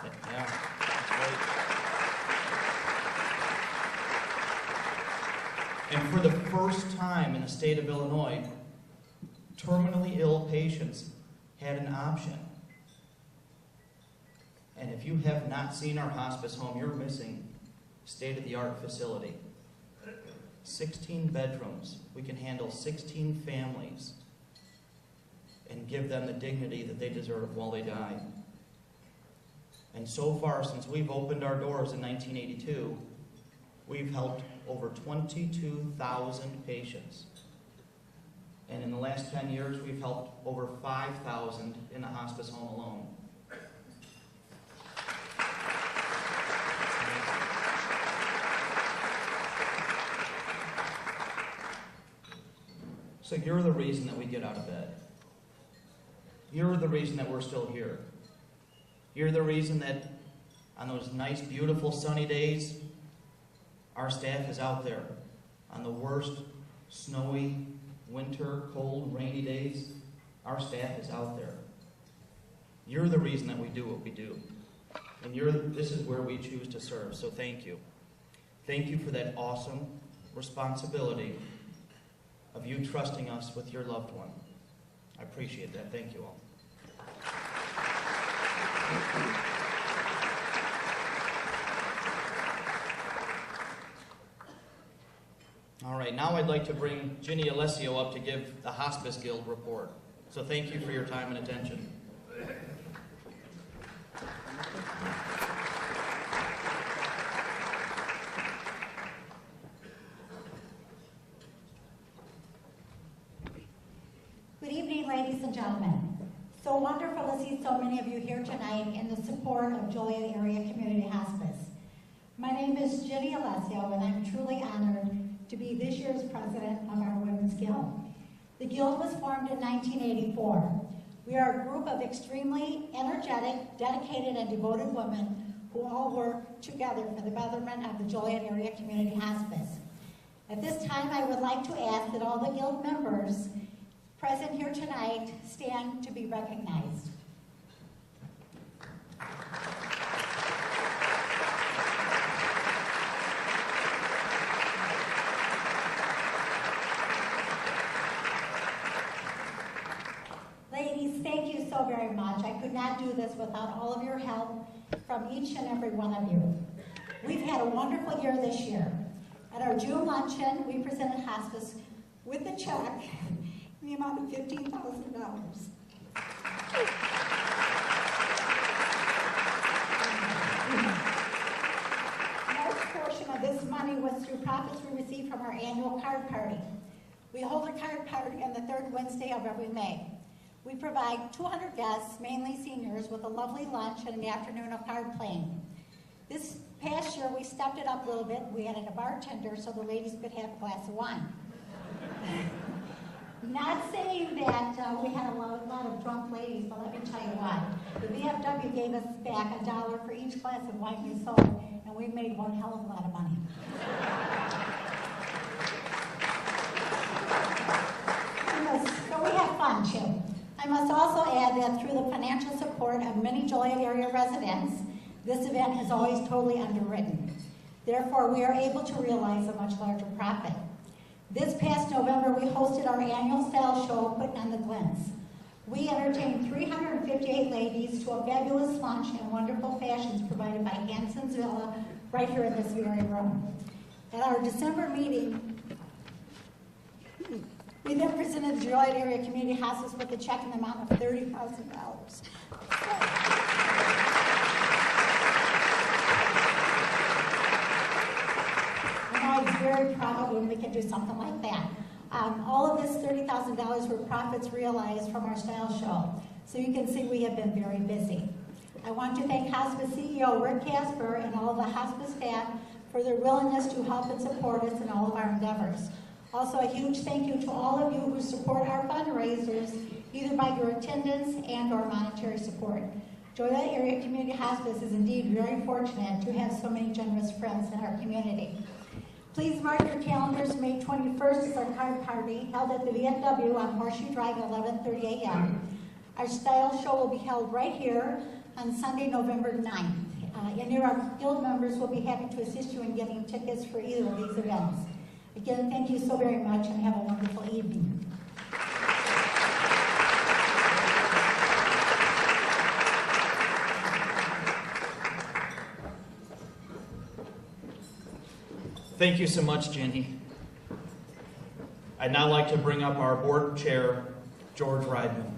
Yeah, that's right. And for the first time in the state of Illinois, terminally ill patients had an option. And if you have not seen our hospice home, you're missing state-of-the-art facility. 16 bedrooms. We can handle 16 families and give them the dignity that they deserve while they die. And so far, since we've opened our doors in 1982, we've helped over 22,000 patients. And in the last 10 years, we've helped over 5,000 in the hospice home alone. So you're the reason that we get out of bed. You're the reason that we're still here. You're the reason that on those nice, beautiful, sunny days, our staff is out there. On the worst, snowy, winter, cold, rainy days, our staff is out there. You're the reason that we do what we do. And this is where we choose to serve, so thank you. Thank you for that awesome responsibility of you trusting us with your loved one. I appreciate that. Thank you all. All right, now I'd like to bring Ginny Alessio up to give the Hospice Guild report. So thank you for your time and attention. Good evening, ladies and gentlemen. So wonderful to see so many of you here tonight in the support of Joliet Area Community Hospice. My name is Ginny Alessio, and I'm truly honored to be this year's president of our Women's Guild. The Guild was formed in 1984. We are a group of extremely energetic, dedicated, and devoted women who all work together for the betterment of the Joliet Area Community Hospice. At this time, I would like to ask that all the Guild members present here tonight stand to be recognized. Ladies, thank you so very much. I could not do this without all of your help from each and every one of you. We've had a wonderful year this year. At our June luncheon, we presented hospice with a check in the amount of $15,000. Most portion of this money was through profits we received from our annual card party. We hold a card party on the third Wednesday of every May. We provide 200 guests, mainly seniors, with a lovely lunch and an afternoon of card playing. This past year, we stepped it up a little bit. We added a bartender so the ladies could have a glass of wine. Not saying that we had a lot of drunk ladies, but let me tell you what. The VFW gave us back $1 for each glass of wine we sold, and we made one hell of a lot of money. So we have fun, too. I must also add that through the financial support of many Joliet area residents, this event is always totally underwritten. Therefore, we are able to realize a much larger profit. This past November, we hosted our annual style show, Putting on the Glints. We entertained 358 ladies to a fabulous lunch and wonderful fashions provided by Hanson's Villa right here in this very room. At our December meeting, we then presented the Joliet Area Community Hospice with a check in the amount of $30,000. I was very proud when we could do something like that. All of this $30,000 were profits realized from our style show. So you can see we have been very busy. I want to thank Hospice CEO Rick Kasper and all of the hospice staff for their willingness to help and support us in all of our endeavors. Also, a huge thank you to all of you who support our fundraisers, either by your attendance and or monetary support. Joliet Area Community Hospice is indeed very fortunate to have so many generous friends in our community. Please mark your calendars. May 21st is our card party held at the VFW on Horseshoe Drive at 11:30 a.m. Our style show will be held right here on Sunday, November 9th. Any of our guild members will be happy to assist you in getting tickets for either of these events. Again, thank you so very much and have a wonderful evening. Thank you so much, Jenny. I'd now like to bring up our board chair, George Reidman.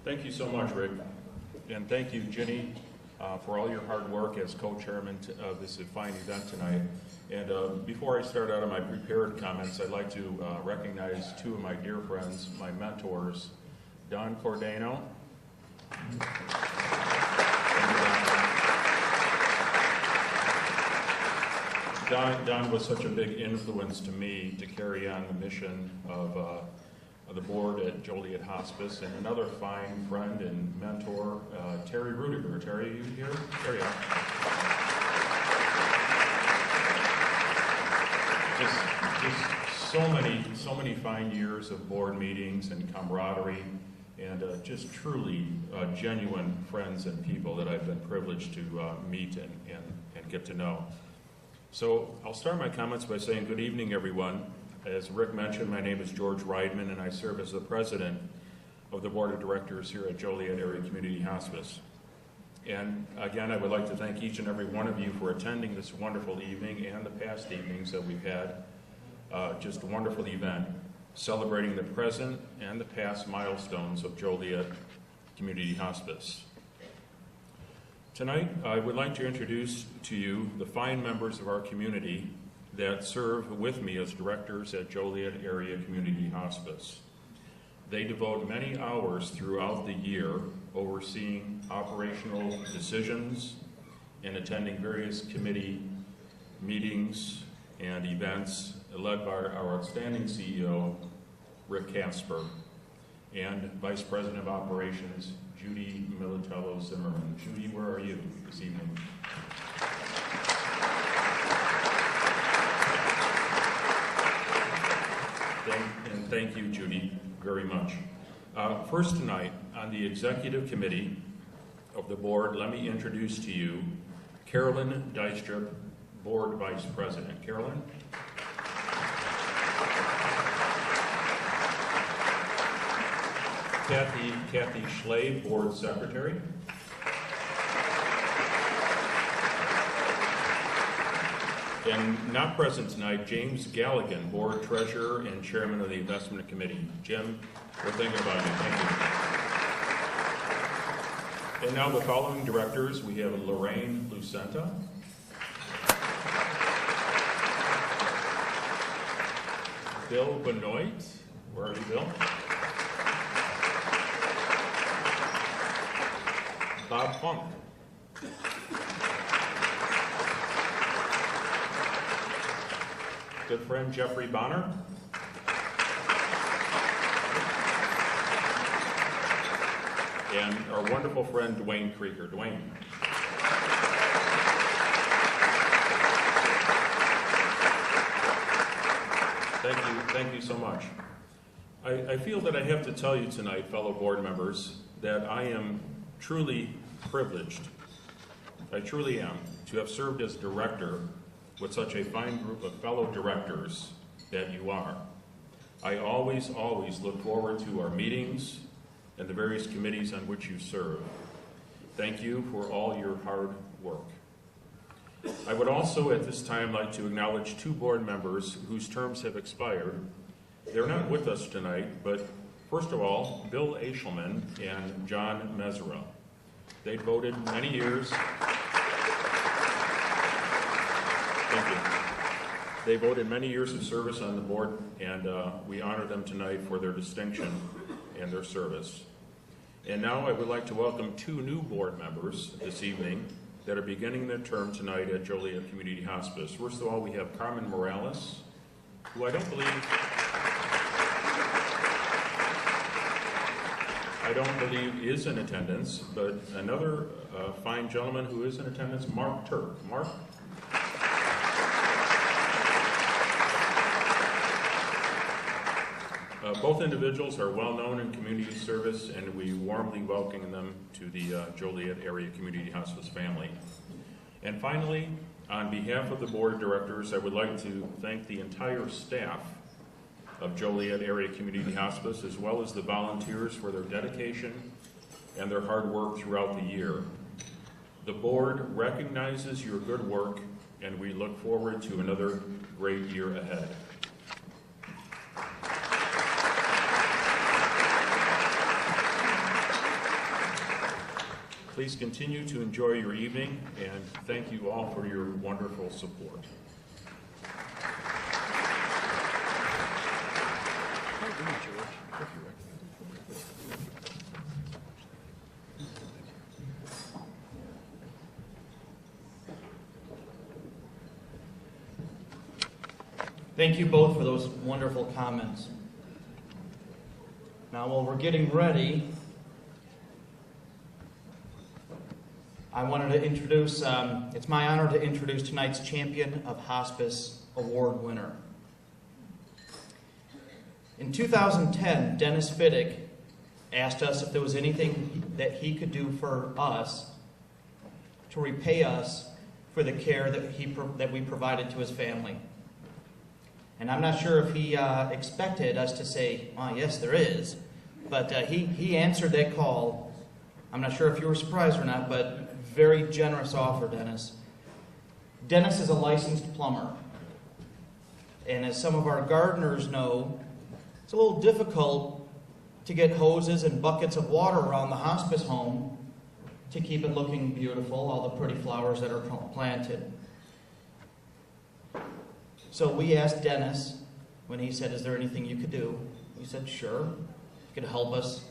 Thank you so much, Rick. And thank you, Ginny, for all your hard work as co-chairman of this fine event tonight. And before I start out on my prepared comments, I'd like to recognize two of my dear friends, my mentors, Don Cordano. Don was such a big influence to me to carry on the mission of the board at Joliet Hospice, and another fine friend and mentor, Terry Rudiger. Terry, are you here? Terry, just so many fine years of board meetings and camaraderie, and just truly genuine friends and people that I've been privileged to meet and get to know. So I'll start my comments by saying good evening, everyone. As Rick mentioned, my name is George Reidman, and I serve as the president of the board of directors here at Joliet Area Community Hospice. And again, I would like to thank each and every one of you for attending this wonderful evening and the past evenings that we've had. Just a wonderful event celebrating the present and the past milestones of Joliet Community Hospice. Tonight, I would like to introduce to you the fine members of our community that serve with me as directors at Joliet Area Community Hospice. They devote many hours throughout the year overseeing operational decisions and attending various committee meetings and events led by our outstanding CEO, Rick Kasper, and Vice President of Operations, Judy Militello Zimmerman. Judy, where are you this evening? And thank you, Judy, very much. First tonight, on the executive committee of the board, let me introduce to you Carolyn Dystrup, board vice president. Carolyn? Kathy Schley, board secretary. And not present tonight, James Galligan, board treasurer and chairman of the investment committee. Jim, we're thinking about you. Thank you. And now the following directors, we have Lorraine Lucenta, Bill Benoit. Where are you, Bill? Bob Funk. Good friend Jeffrey Bonner. And our wonderful friend Dwayne Krieger. Dwayne. Thank you so much. I feel that I have to tell you tonight, fellow board members, that I am truly privileged. I truly am to have served as director with such a fine group of fellow directors that you are. I always look forward to our meetings and the various committees on which you serve. Thank you for all your hard work. I would also at this time like to acknowledge two board members whose terms have expired. They're not with us tonight, but first of all, Bill Aishelman and John Mesra. They voted many years. Thank you. They voted many years of service on the board, and we honor them tonight for their distinction and their service. And now I would like to welcome two new board members this evening that are beginning their term tonight at Joliet Community Hospice. First of all, we have Carmen Morales, who I I don't believe is in attendance, but another fine gentleman who is in attendance, Mark Turk. Mark? Both individuals are well known in community service, and we warmly welcome them to the Joliet Area Community Hospice family. And finally, on behalf of the Board of Directors, I would like to thank the entire staff of Joliet Area Community Hospice, as well as the volunteers for their dedication and their hard work throughout the year. The Board recognizes your good work, and we look forward to another great year ahead. Please continue to enjoy your evening, and thank you all for your wonderful support. Thank you both for those wonderful comments. Now, while we're getting ready, I wanted to introduce, it's my honor to introduce tonight's Champion of Hospice Award winner. In 2010, Dennis Fiddick asked us if there was anything that he could do for us to repay us for the care that we provided to his family. And I'm not sure if he expected us to say, "Oh, yes, there is," but he answered that call. I'm not sure if you were surprised or not, but very generous offer, Dennis. Dennis is a licensed plumber. And as some of our gardeners know, it's a little difficult to get hoses and buckets of water around the hospice home to keep it looking beautiful, all the pretty flowers that are planted. So we asked Dennis, when he said, "Is there anything you could do?" He said, "Sure. You could help us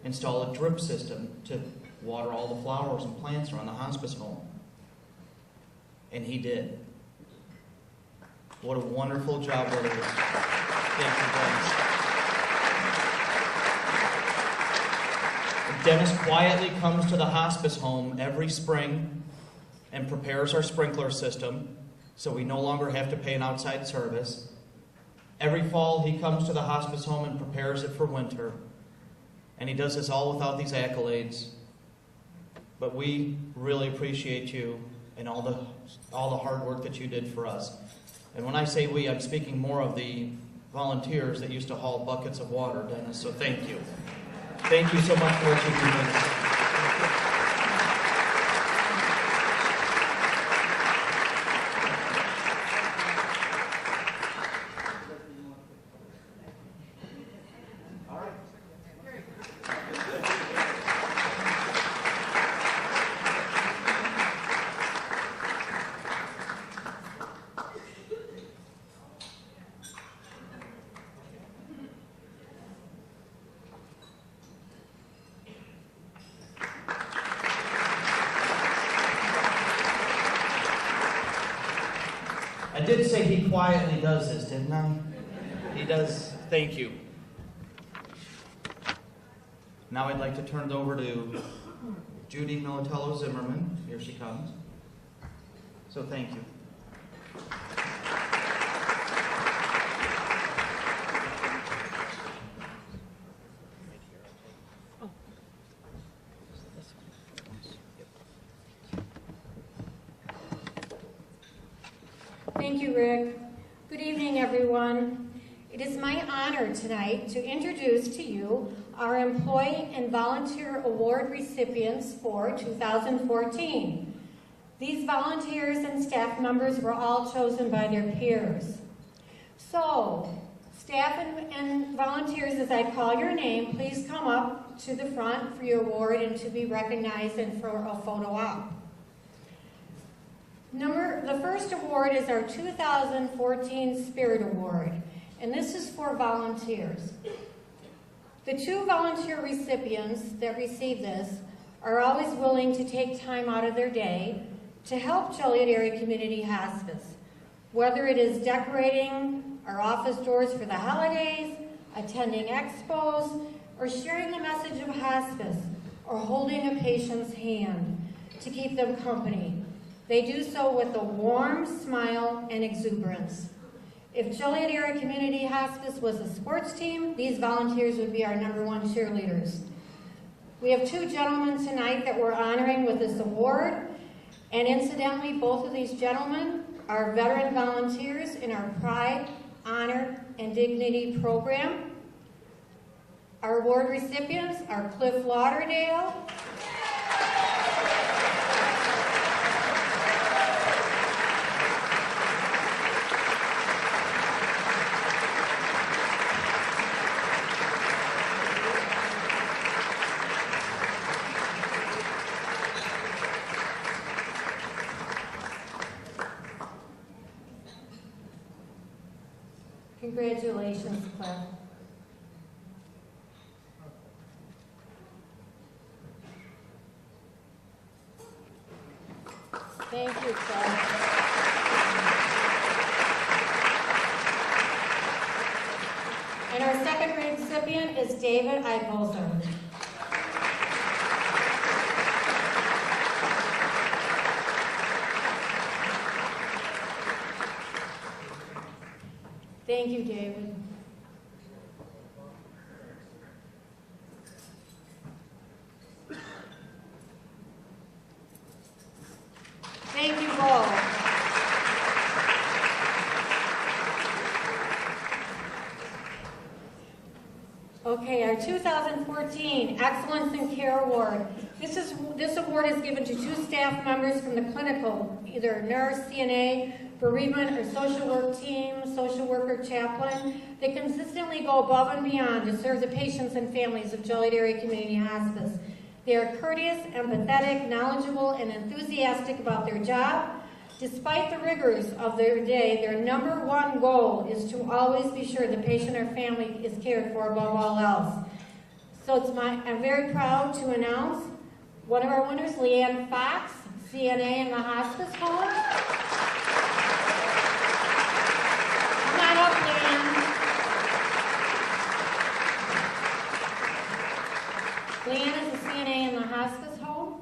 install a drip system to water all the flowers and plants around the hospice home." And he did. What a wonderful job that is. Thank you, Dennis. Dennis quietly comes to the hospice home every spring and prepares our sprinkler system, so we no longer have to pay an outside service. Every fall, he comes to the hospice home and prepares it for winter. And he does this all without these accolades. But we really appreciate you and all the hard work that you did for us. And when I say we, I'm speaking more of the volunteers that used to haul buckets of water, Dennis, so thank you. Thank you so much for what you do. I did say he quietly does this, didn't I? He does. Thank you. Now I'd like to turn it over to Judy Militello Zimmerman. Here she comes. So thank you. Thank you, Rick. Good evening, everyone. It is my honor tonight to introduce to you our Employee and Volunteer Award recipients for 2014. These volunteers and staff members were all chosen by their peers. So, staff and volunteers, as I call your name, please come up to the front for your award and to be recognized and for a photo op. The first award is our 2014 Spirit Award, and this is for volunteers. The two volunteer recipients that receive this are always willing to take time out of their day to help Joliet Area Community Hospice, whether it is decorating our office doors for the holidays, attending expos, or sharing the message of hospice, or holding a patient's hand to keep them company. They do so with a warm smile and exuberance. If Joliet Area Community Hospice was a sports team, these volunteers would be our #1 cheerleaders. We have 2 gentlemen tonight that we're honoring with this award, and incidentally, both of these gentlemen are veteran volunteers in our Pride, Honor, and Dignity program. Our award recipients are Cliff Lauderdale, congratulations, Cliff. Thank you, Cliff. And our second recipient is David Eicholzer. Thank you, David. Thank you both. Okay, our 2014 Excellence in Care Award. This award is given to 2 staff members from the clinical, either nurse, CNA, bereavement or social work team, social worker, chaplain. They consistently go above and beyond to serve the patients and families of Joliet Area Community Hospice. They are courteous, empathetic, knowledgeable, and enthusiastic about their job. Despite the rigors of their day, their #1 goal is to always be sure the patient or family is cared for above all else. So I'm very proud to announce one of our winners, Leanne Fox, CNA in the hospice home. Come on up, Leanne. Leanne is a CNA in the hospice home.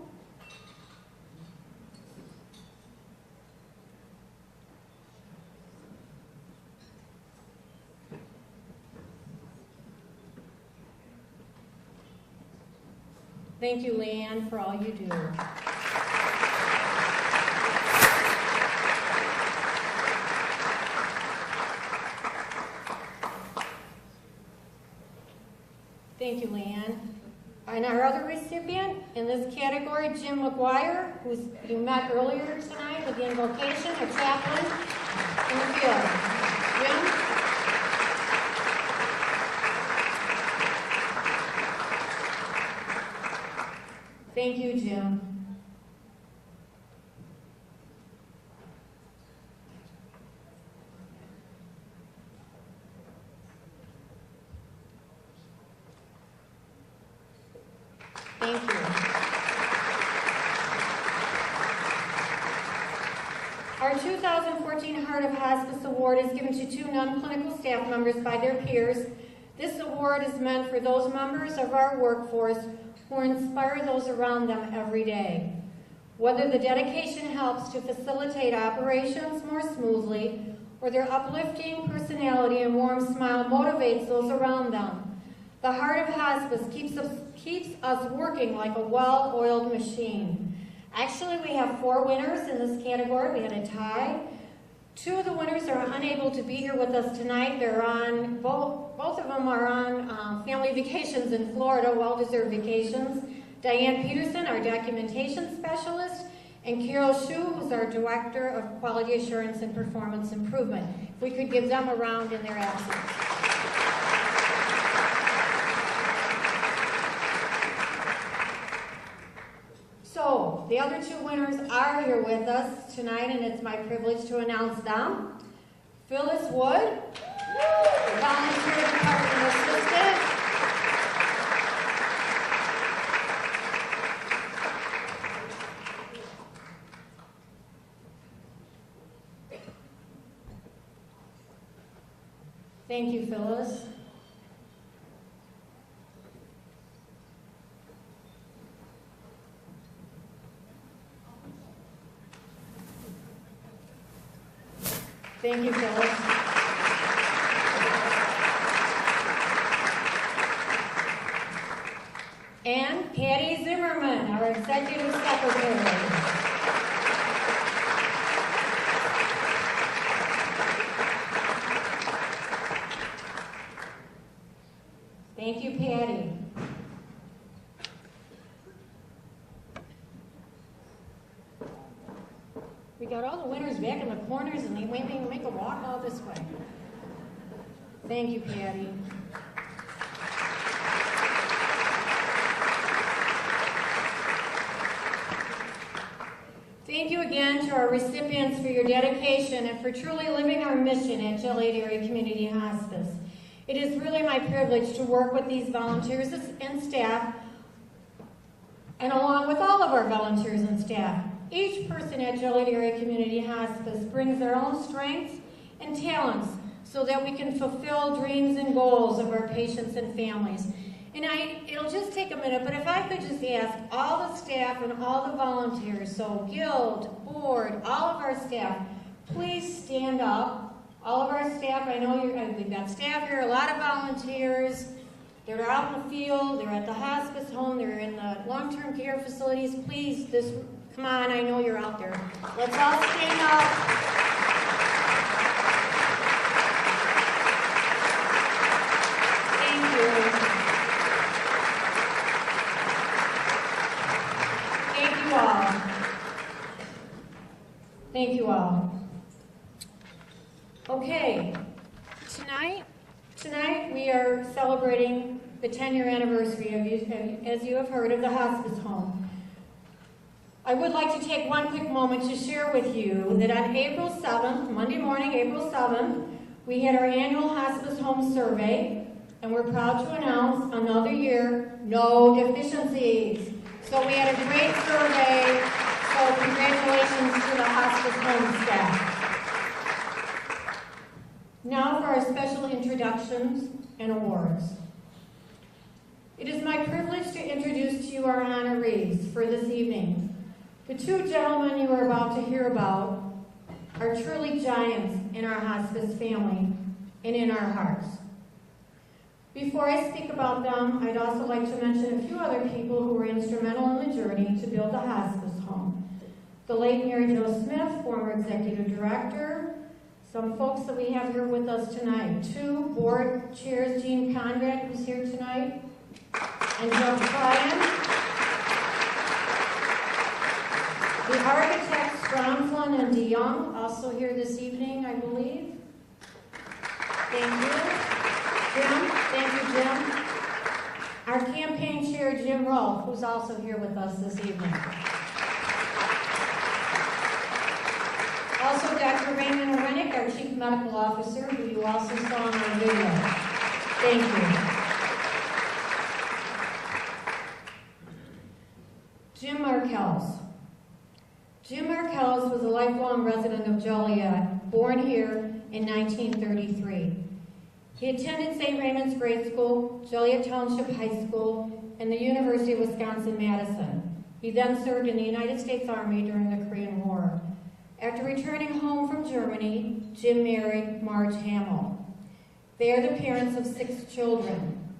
Thank you, Leanne, for all you do. Thank you, Leanne. And our other recipient in this category, Jim McGuire, who you met earlier tonight with the invocation, a chaplain in the field. Jim? Thank you, Jim. Thank you. Our 2014 Heart of Hospice Award is given to 2 non-clinical staff members by their peers. This award is meant for those members of our workforce who inspire those around them every day. Whether the dedication helps to facilitate operations more smoothly, or their uplifting personality and warm smile motivates those around them, the Heart of Hospice keeps us working like a well-oiled machine. Actually, we have 4 winners in this category. We had a tie. 2 of the winners are unable to be here with us tonight. They're on, both of them are on family vacations in Florida, well-deserved vacations. Diane Peterson, our documentation specialist, and Carol Shu, who's our Director of Quality Assurance and Performance Improvement. If we could give them a round in their absence. So, the other 2 winners are here with us tonight, and it's my privilege to announce them. Phyllis Wood, volunteer department assistant. Thank you, Phyllis. Thank you, Phyllis. And Patty Zimmerman, our Executive Secretary. Thank you, Patty. We got all the winners back in the corners and they made me make a walk all this way. Thank you, Patty. Thank you again to our recipients for your dedication and for truly living our mission at Joliet Area Community Hospice. It is really my privilege to work with these volunteers and staff, and along with all of our volunteers and staff. Each person at Joliet Area Community Hospice brings their own strengths and talents so that we can fulfill dreams and goals of our patients and families. And it'll just take a minute, but if I could just ask all the staff and all the volunteers, so guild, board, all of our staff, please stand up. All of our staff, I know we've got staff here, a lot of volunteers. They're out in the field, they're at the hospice home, they're in the long-term care facilities. Please, come on, I know you're out there. Let's all stand up. Thank you. Thank you all. Thank you all. Okay, tonight we are celebrating the 10-year anniversary as you have heard, of the hospice home. I would like to take one quick moment to share with you that on April 7th, Monday morning, April 7th, we had our annual hospice home survey, and we're proud to announce another year, no deficiencies. So we had a great survey, so congratulations to the hospice home staff. Now for our special introductions and awards. It is my privilege to introduce to you our honorees for this evening. The two gentlemen you are about to hear about are truly giants in our hospice family and in our hearts. Before I speak about them, I'd also like to mention a few other people who were instrumental in the journey to build the hospice home. The late Mary Jo Smith, former executive director, some folks that we have here with us tonight. Two board chairs, Jean Conrad, who's here tonight, and Joe Bryan. The architects, Stromslin and DeYoung, also here this evening, I believe. Thank you. Jim, thank you, Jim. Our campaign chair, Jim Rolfe, who's also here with us this evening. Also, Dr. Raymond Rennick, our Chief Medical Officer, who you also saw on our video. Thank you. Jim Markels. Jim Markels was a lifelong resident of Joliet, born here in 1933. He attended St. Raymond's Grade School, Joliet Township High School, and the University of Wisconsin-Madison. He then served in the United States Army during the Korean War. After returning home from Germany, Jim married Marge Hamill. They are the parents of 6 children.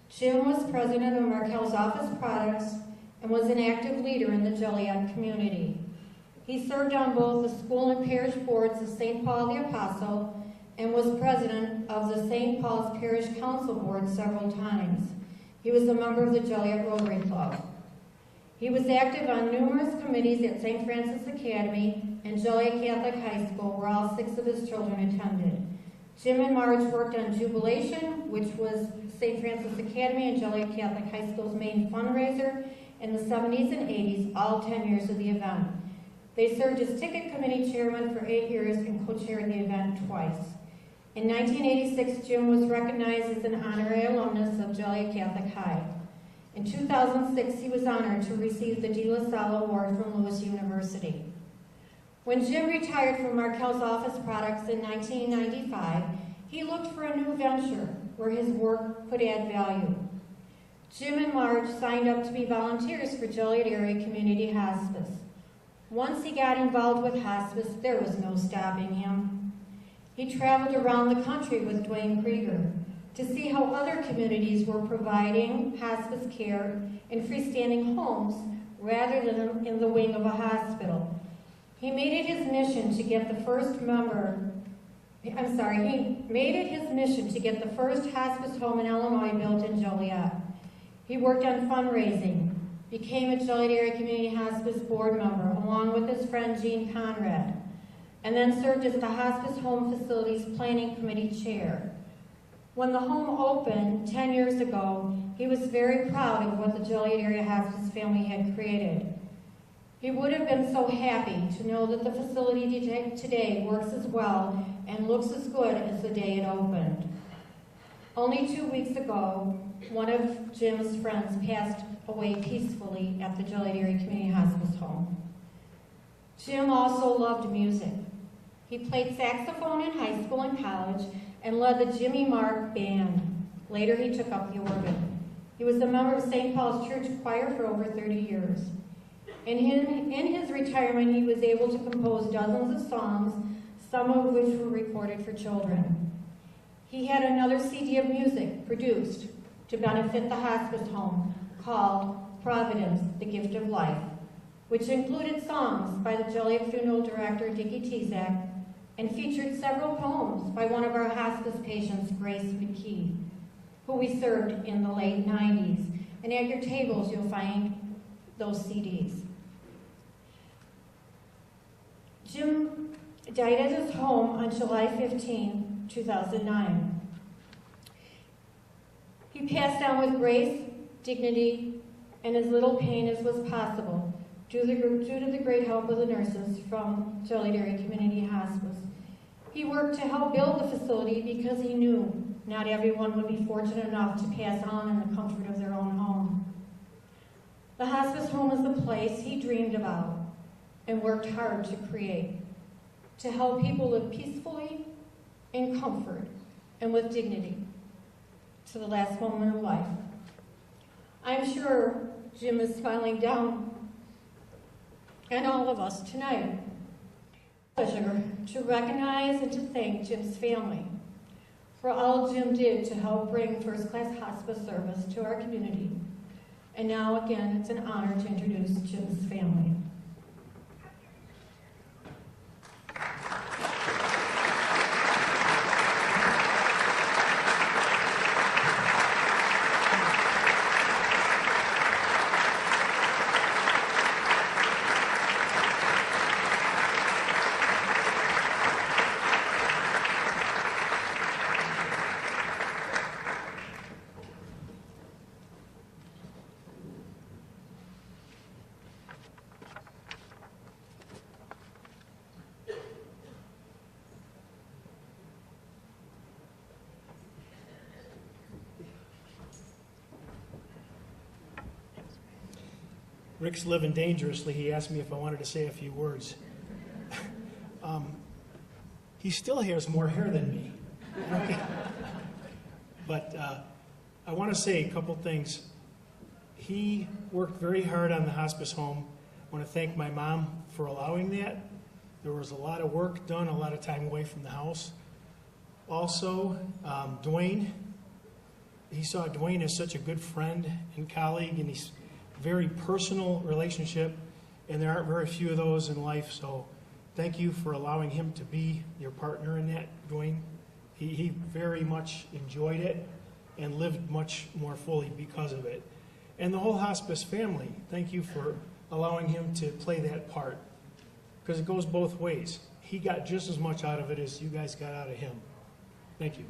Jim was president of Markell's Office Products and was an active leader in the Joliet community. He served on both the school and parish boards of St. Paul the Apostle and was president of the St. Paul's Parish Council Board several times. He was a member of the Joliet Rotary Club. He was active on numerous committees at St. Francis Academy and Joliet Catholic High School, where all 6 of his children attended. Jim and Marge worked on Jubilation, which was St. Francis Academy and Joliet Catholic High School's main fundraiser in the 70s and 80s, all 10 years of the event. They served as ticket committee chairman for 8 years and co-chaired the event twice. In 1986, Jim was recognized as an honorary alumnus of Joliet Catholic High. In 2006, he was honored to receive the De La Salle Award from Lewis University. When Jim retired from Markell's Office Products in 1995, he looked for a new venture where his work could add value. Jim and Marge signed up to be volunteers for Joliet Area Community Hospice. Once he got involved with hospice, there was no stopping him. He traveled around the country with Dwayne Krieger to see how other communities were providing hospice care in freestanding homes rather than in the wing of a hospital. He made it his mission to get the first hospice home in Illinois built in Joliet. He worked on fundraising, became a Joliet Area Community Hospice board member along with his friend Jean Conrad, and then served as the Hospice Home Facilities Planning Committee chair. When the home opened 10 years ago, he was very proud of what the Joliet Area Hospice family had created. He would have been so happy to know that the facility today works as well and looks as good as the day it opened. Only 2 weeks ago, one of Jim's friends passed away peacefully at the Joliet Area Community Hospice home. Jim also loved music. He played saxophone in high school and college and led the Jimmy Mark Band. Later, he took up the organ. He was a member of St. Paul's Church Choir for over 30 years. In his retirement, he was able to compose dozens of songs, some of which were recorded for children. He had another CD of music produced to benefit the hospice home called Providence, the Gift of Life, which included songs by the Joliet funeral director, Dickie Tezak, and featured several poems by one of our hospice patients, Grace McKee, who we served in the late 90s. And at your tables, you'll find those CDs. Jim died at his home on July 15, 2009. He passed on with grace, dignity, and as little pain as was possible due to the great help of the nurses from Joliet Area Community Hospice. He worked to help build the facility because he knew not everyone would be fortunate enough to pass on in the comfort of their own home. The hospice home is the place he dreamed about and worked hard to create, to help people live peacefully, in comfort, and with dignity to the last moment of life. I'm sure Jim is smiling down at all of us tonight. Pleasure to recognize and to thank Jim's family for all Jim did to help bring first-class hospice service to our community. And now again, it's an honor to introduce Jim's family. Rick's living dangerously. He asked me if I wanted to say a few words. He still has more hair than me. But I want to say a couple things. He worked very hard on the hospice home. I want to thank my mom for allowing that. There was a lot of work done, a lot of time away from the house. Also, Dwayne, he saw Dwayne as such a good friend and colleague, and he's very personal relationship, and there aren't very few of those in life, so thank you for allowing him to be your partner in that, Dwayne. He very much enjoyed it and lived much more fully because of it. And the whole hospice family, thank you for allowing him to play that part, because it goes both ways. He got just as much out of it as you guys got out of him. Thank you.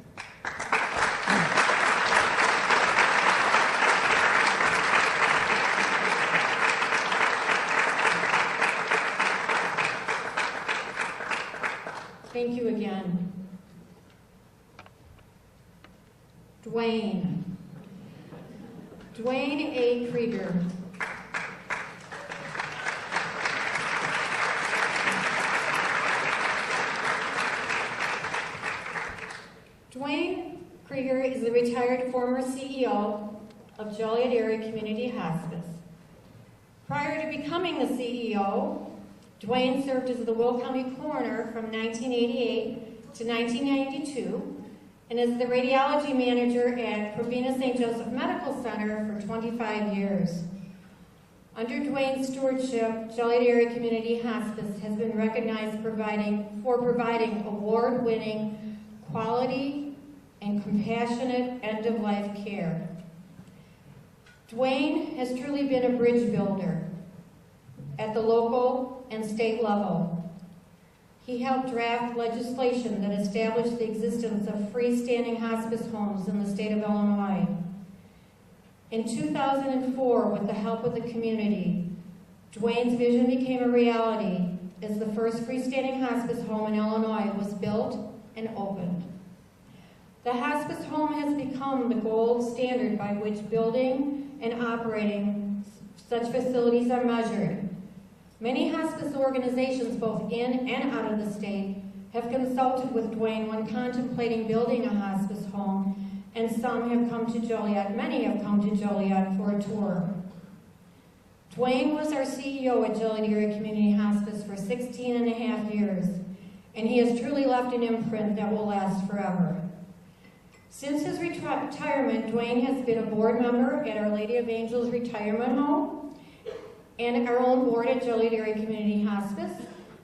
Thank you again. Dwayne A. Krieger. Dwayne Krieger is the retired former CEO of Joliet Area Community Hospice. Prior to becoming the CEO, Dwayne served as the Will County Coroner from 1988 to 1992 and is the radiology manager at Provena St. Joseph Medical Center for 25 years. Under Dwayne's stewardship, Joliet Area Community Hospice has been recognized for providing award-winning quality and compassionate end-of-life care. Dwayne has truly been a bridge builder at the local and state level. He helped draft legislation that established the existence of freestanding hospice homes in the state of Illinois. In 2004, with the help of the community, Dwayne's vision became a reality as the first freestanding hospice home in Illinois was built and opened. The hospice home has become the gold standard by which building and operating such facilities are measured. Many hospice organizations, both in and out of the state, have consulted with Dwayne when contemplating building a hospice home, and some have come to Joliet, many have come to Joliet for a tour. Dwayne was our CEO at Joliet Area Community Hospice for 16 and a half years, and he has truly left an imprint that will last forever. Since his retirement, Dwayne has been a board member at Our Lady of Angels Retirement Home and our own board at Joliet Area Community Hospice,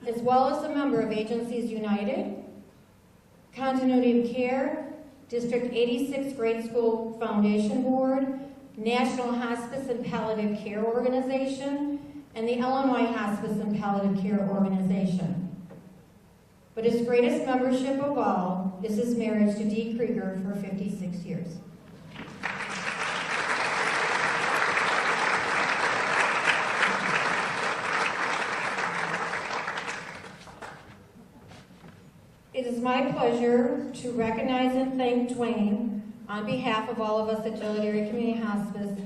as well as a member of Agencies United, Continuity of Care, District 86 Grade School Foundation Board, National Hospice and Palliative Care Organization, and the Illinois Hospice and Palliative Care Organization. But his greatest membership of all is his marriage to Dee Krieger for 56 years. It is my pleasure to recognize and thank Dwayne on behalf of all of us at Joliet Area Community Hospice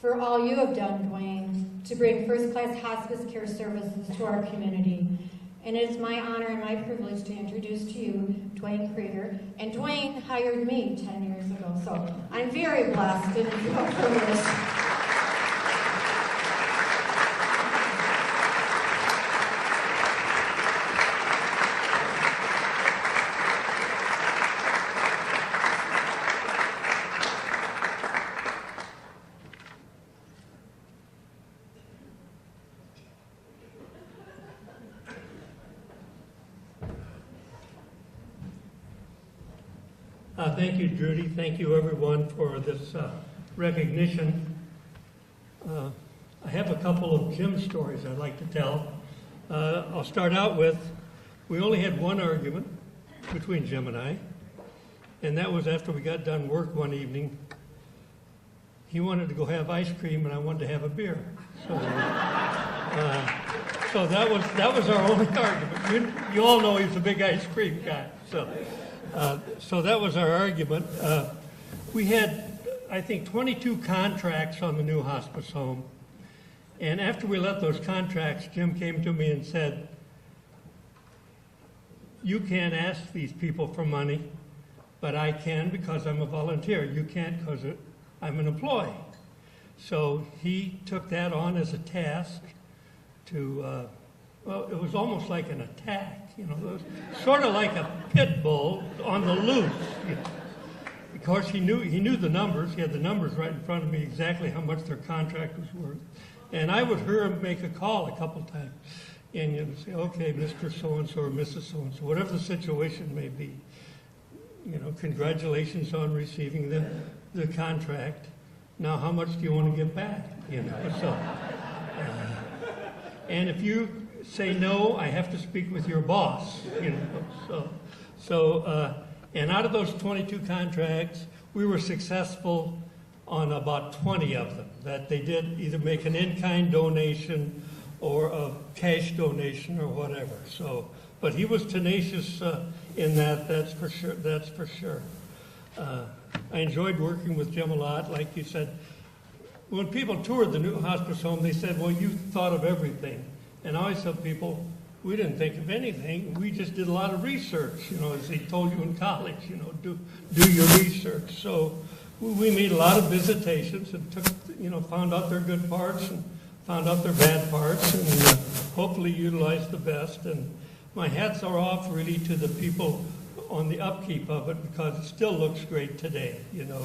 for all you have done, Dwayne, to bring first-class hospice care services to our community. And it is my honor and my privilege to introduce to you Dwayne Krieger. And Dwayne hired me 10 years ago, so I'm very blessed and privileged. Thank you, Judy. Thank you, everyone, for this recognition. I have a couple of Jim stories I'd like to tell. I'll start out with, we only had one argument between Jim and I, and that was after we got done work one evening. He wanted to go have ice cream, and I wanted to have a beer. So that was our only argument. You all know he's a big ice cream guy. So that was our argument. We had, I think, 22 contracts on the new hospice home. And after we let those contracts, Jim came to me and said, you can't ask these people for money, but I can because I'm a volunteer. You can't because I'm an employee. So he took that on as a task to, well, it was almost like an attack. You know, it was sort of like a pit bull on the loose. You know, because he knew the numbers. He had the numbers right in front of me, exactly how much their contract was worth. And I would hear him make a call a couple times. And you'd say, okay, Mr. So-and-so or Mrs. So-and-so, whatever the situation may be. You know, congratulations on receiving the contract. Now, how much do you want to get back? You know, so. And if you say no, I have to speak with your boss. You know, and out of those 22 contracts, we were successful on about 20 of them. That they did either make an in-kind donation or a cash donation or whatever. So, but he was tenacious in that. That's for sure. That's for sure. I enjoyed working with Jim a lot. Like you said, when people toured the new hospice home, they said, "Well, you thought of everything." And I always tell people, we didn't think of anything. We just did a lot of research. You know, as they told you in college, you know, do your research. So we made a lot of visitations and took, you know, found out their good parts and found out their bad parts, and hopefully utilized the best. And my hats are off really to the people on the upkeep of it because it still looks great today, you know.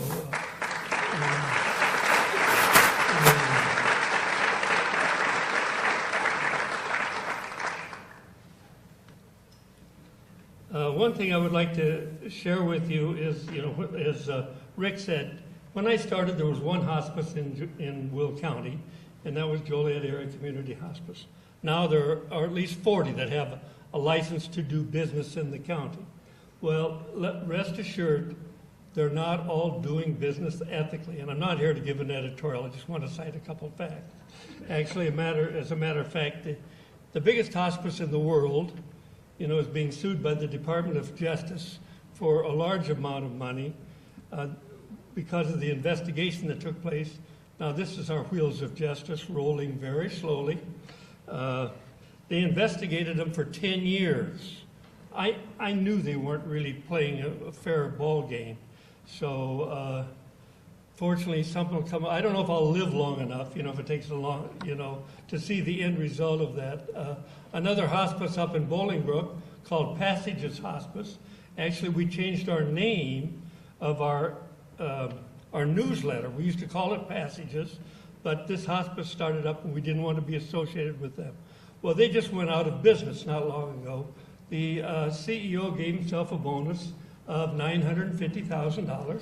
One thing I would like to share with you is, you know, as Rick said, when I started, there was one hospice in Will County, and that was Joliet Area Community Hospice. Now there are at least 40 that have a license to do business in the county. Well, rest assured, they're not all doing business ethically, and I'm not here to give an editorial. I just want to cite a couple of facts. Actually, as a matter of fact, the biggest hospice in the world, you know, is being sued by the Department of Justice for a large amount of money because of the investigation that took place. Now, this is our wheels of justice rolling very slowly. They investigated them for 10 years. I knew they weren't really playing a fair ball game. So, fortunately, something will come. I don't know if I'll live long enough, you know, if it takes a long, you know, to see the end result of that. Another hospice up in Bolingbrook called Passages Hospice. Actually, we changed our name of our newsletter. We used to call it Passages, but this hospice started up and we didn't want to be associated with them. Well, they just went out of business not long ago. The CEO gave himself a bonus of $950,000.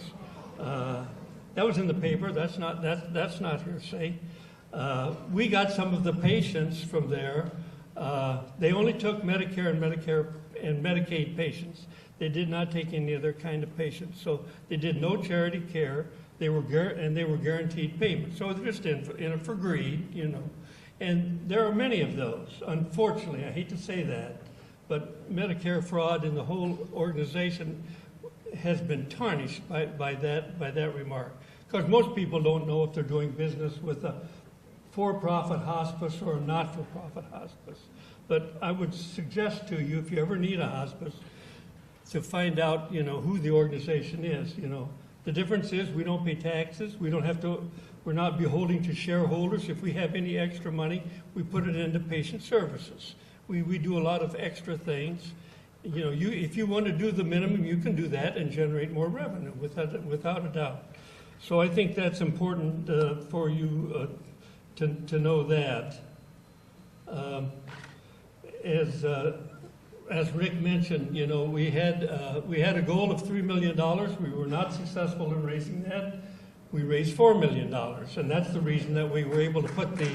That was in the paper. That's not hearsay. We got some of the patients from there. They only took Medicare and Medicaid patients. They did not take any other kind of patients. So they did no charity care. They were guaranteed payment. So they're just in it for greed, you know. And there are many of those. Unfortunately, I hate to say that, but Medicare fraud in the whole organization has been tarnished by that remark. Because most people don't know if they're doing business with a for-profit hospice or a not-for-profit hospice. But I would suggest to you, if you ever need a hospice, to find out, you know, who the organization is. You know, the difference is we don't pay taxes. We don't have to. We're not beholden to shareholders. If we have any extra money, we put it into patient services. We do a lot of extra things. You know, if you want to do the minimum, you can do that and generate more revenue without a doubt. So I think that's important for you to know that. As Rick mentioned, you know, we had a goal of $3 million. We were not successful in raising that. We raised $4 million, and that's the reason that we were able to put the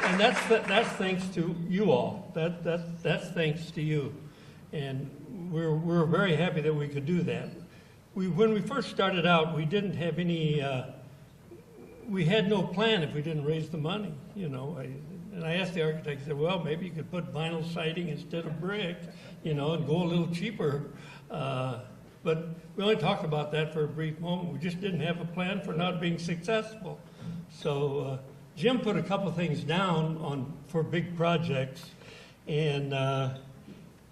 and that's thanks to you all. That's thanks to you, and we're very happy that we could do that. When we first started out, we didn't have any. We had no plan if we didn't raise the money, you know. And I asked the architect, I said, well, maybe you could put vinyl siding instead of brick, you know, and go a little cheaper. But we only talked about that for a brief moment. We just didn't have a plan for not being successful. So Jim put a couple things down for big projects, and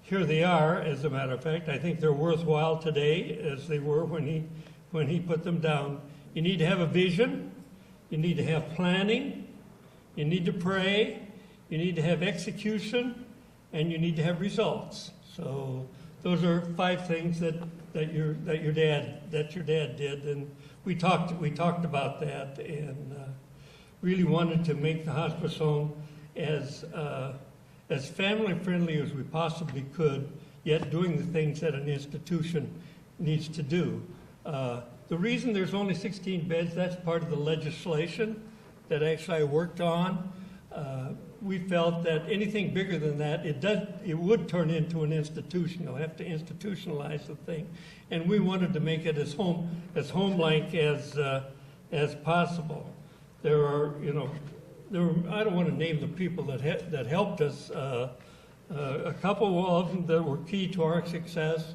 here they are, as a matter of fact. I think they're worthwhile today as they were when he put them down. You need to have a vision. You need to have planning. You need to pray. You need to have execution, and you need to have results. So those are 5 things that your dad did, and we talked about that, and really wanted to make the hospice home as family friendly as we possibly could, yet doing the things that an institution needs to do. The reason there's only 16 beds, that's part of the legislation that actually I worked on. We felt that anything bigger than that, it would turn into an institution. You'll have to institutionalize the thing. And we wanted to make it as home-like as possible. There are, you know, I don't want to name the people that helped us. A couple of them that were key to our success.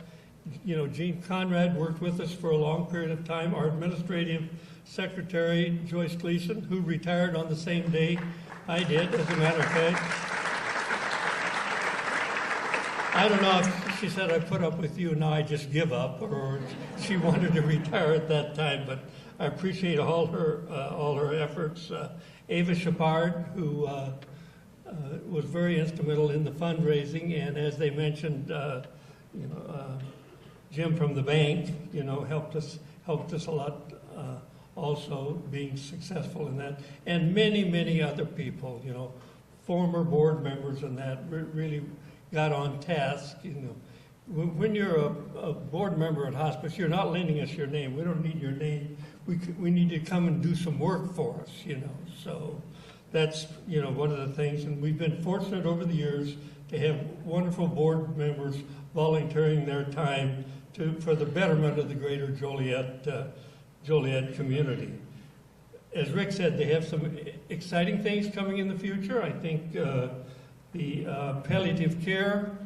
You know, Gene Conrad worked with us for a long period of time. Our administrative secretary, Joyce Gleason, who retired on the same day I did, as a matter of fact. I don't know if she said I put up with you, now I just give up, or she wanted to retire at that time, but I appreciate all her efforts. Ava Shepard, who was very instrumental in the fundraising, and as they mentioned, Jim from the bank, helped us a lot, also being successful in that, and many other people, former board members and that really got on task. When you're a board member at hospice, you're not lending us your name. We don't need your name. We need to come and do some work for us, So that's, one of the things. And we've been fortunate over the years to have wonderful board members volunteering their time for the betterment of the greater Joliet community. As Rick said, they have some exciting things coming in the future. I think the palliative care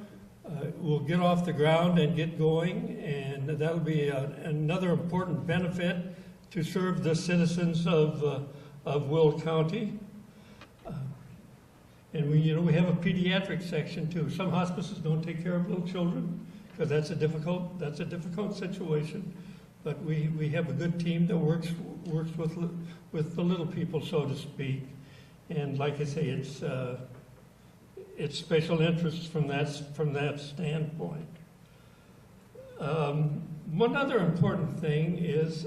will get off the ground and get going, and that'll be another important benefit to serve the citizens of Will County. And we have a pediatric section too. Some hospices don't take care of little children because that's a difficult situation. But we have a good team that works with the little people, so to speak. And like I say, it's special interests from that standpoint. One other important thing is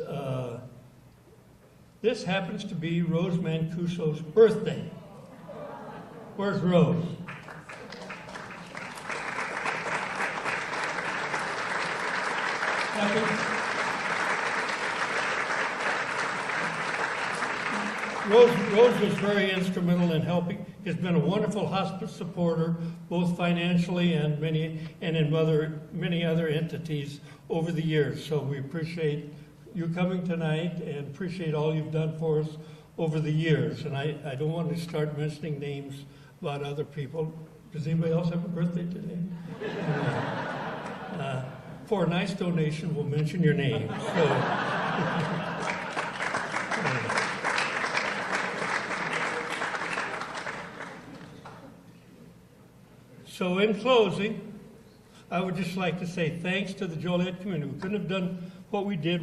this happens to be Rose Mancuso's birthday. Where's Rose? Rose was very instrumental in helping. Has been a wonderful hospice supporter, both financially and in many other entities over the years. So we appreciate you coming tonight and appreciate all you've done for us over the years. And I don't want to start mentioning names about other people. Does anybody else have a birthday today? For a nice donation, we'll mention your name. So in closing, I would just like to say thanks to the Joliet community. We couldn't have done what we did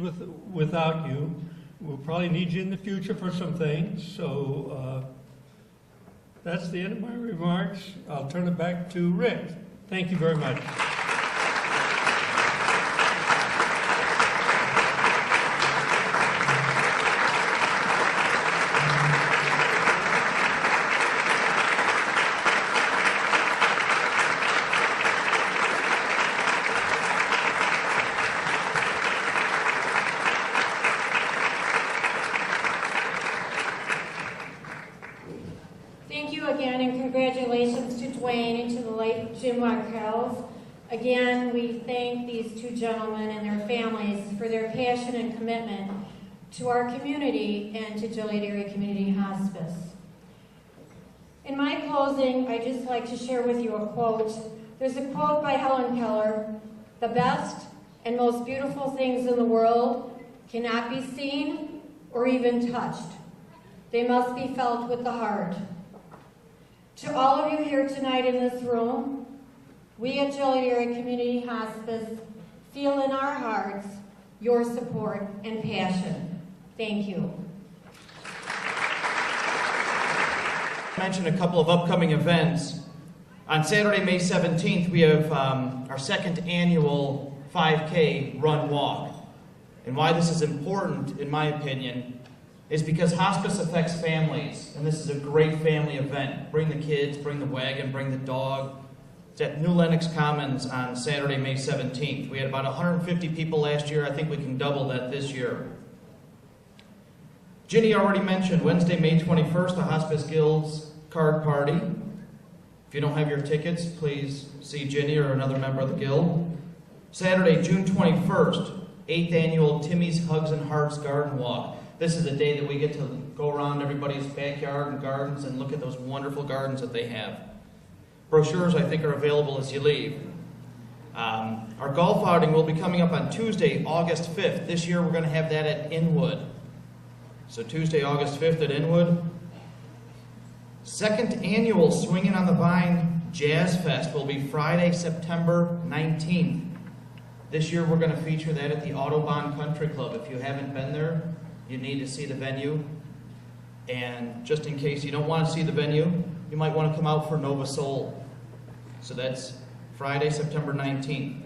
without you. We'll probably need you in the future for some things. So that's the end of my remarks. I'll turn it back to Rick. Thank you very much. Again, we thank these two gentlemen and their families for their passion and commitment to our community and to Joliet Area Community Hospice. In my closing, I'd just like to share with you a quote. There's a quote by Helen Keller: "The best and most beautiful things in the world cannot be seen or even touched. They must be felt with the heart." To all of you here tonight in this room, we at Joliet Area Community Hospice feel in our hearts your support and passion. Thank you. I mentioned a couple of upcoming events. On Saturday, May 17th, we have our second annual 5K run walk. And why this is important, in my opinion, is because hospice affects families, and this is a great family event. Bring the kids, bring the wagon, bring the dog. It's at New Lenox Commons on Saturday, May 17th. We had about 150 people last year. I think we can double that this year. Ginny already mentioned Wednesday, May 21st, the Hospice Guild's card party. If you don't have your tickets, please see Ginny or another member of the Guild. Saturday, June 21st, 8th annual Timmy's Hugs and Hearts Garden Walk. This is a day that we get to go around everybody's backyard and gardens and look at those wonderful gardens that they have. Brochures, I think, are available as you leave. Our golf outing will be coming up on Tuesday, August 5th. This year we're going to have that at Inwood. So Tuesday, August 5th at Inwood. Second annual Swingin' on the Vine Jazz Fest will be Friday, September 19th. This year we're going to feature that at the Autobahn Country Club. If you haven't been there, you need to see the venue. And just in case you don't want to see the venue, you might want to come out for Nova Soul. So that's Friday, September 19th.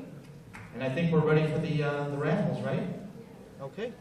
And I think we're ready for the raffles, right? Okay.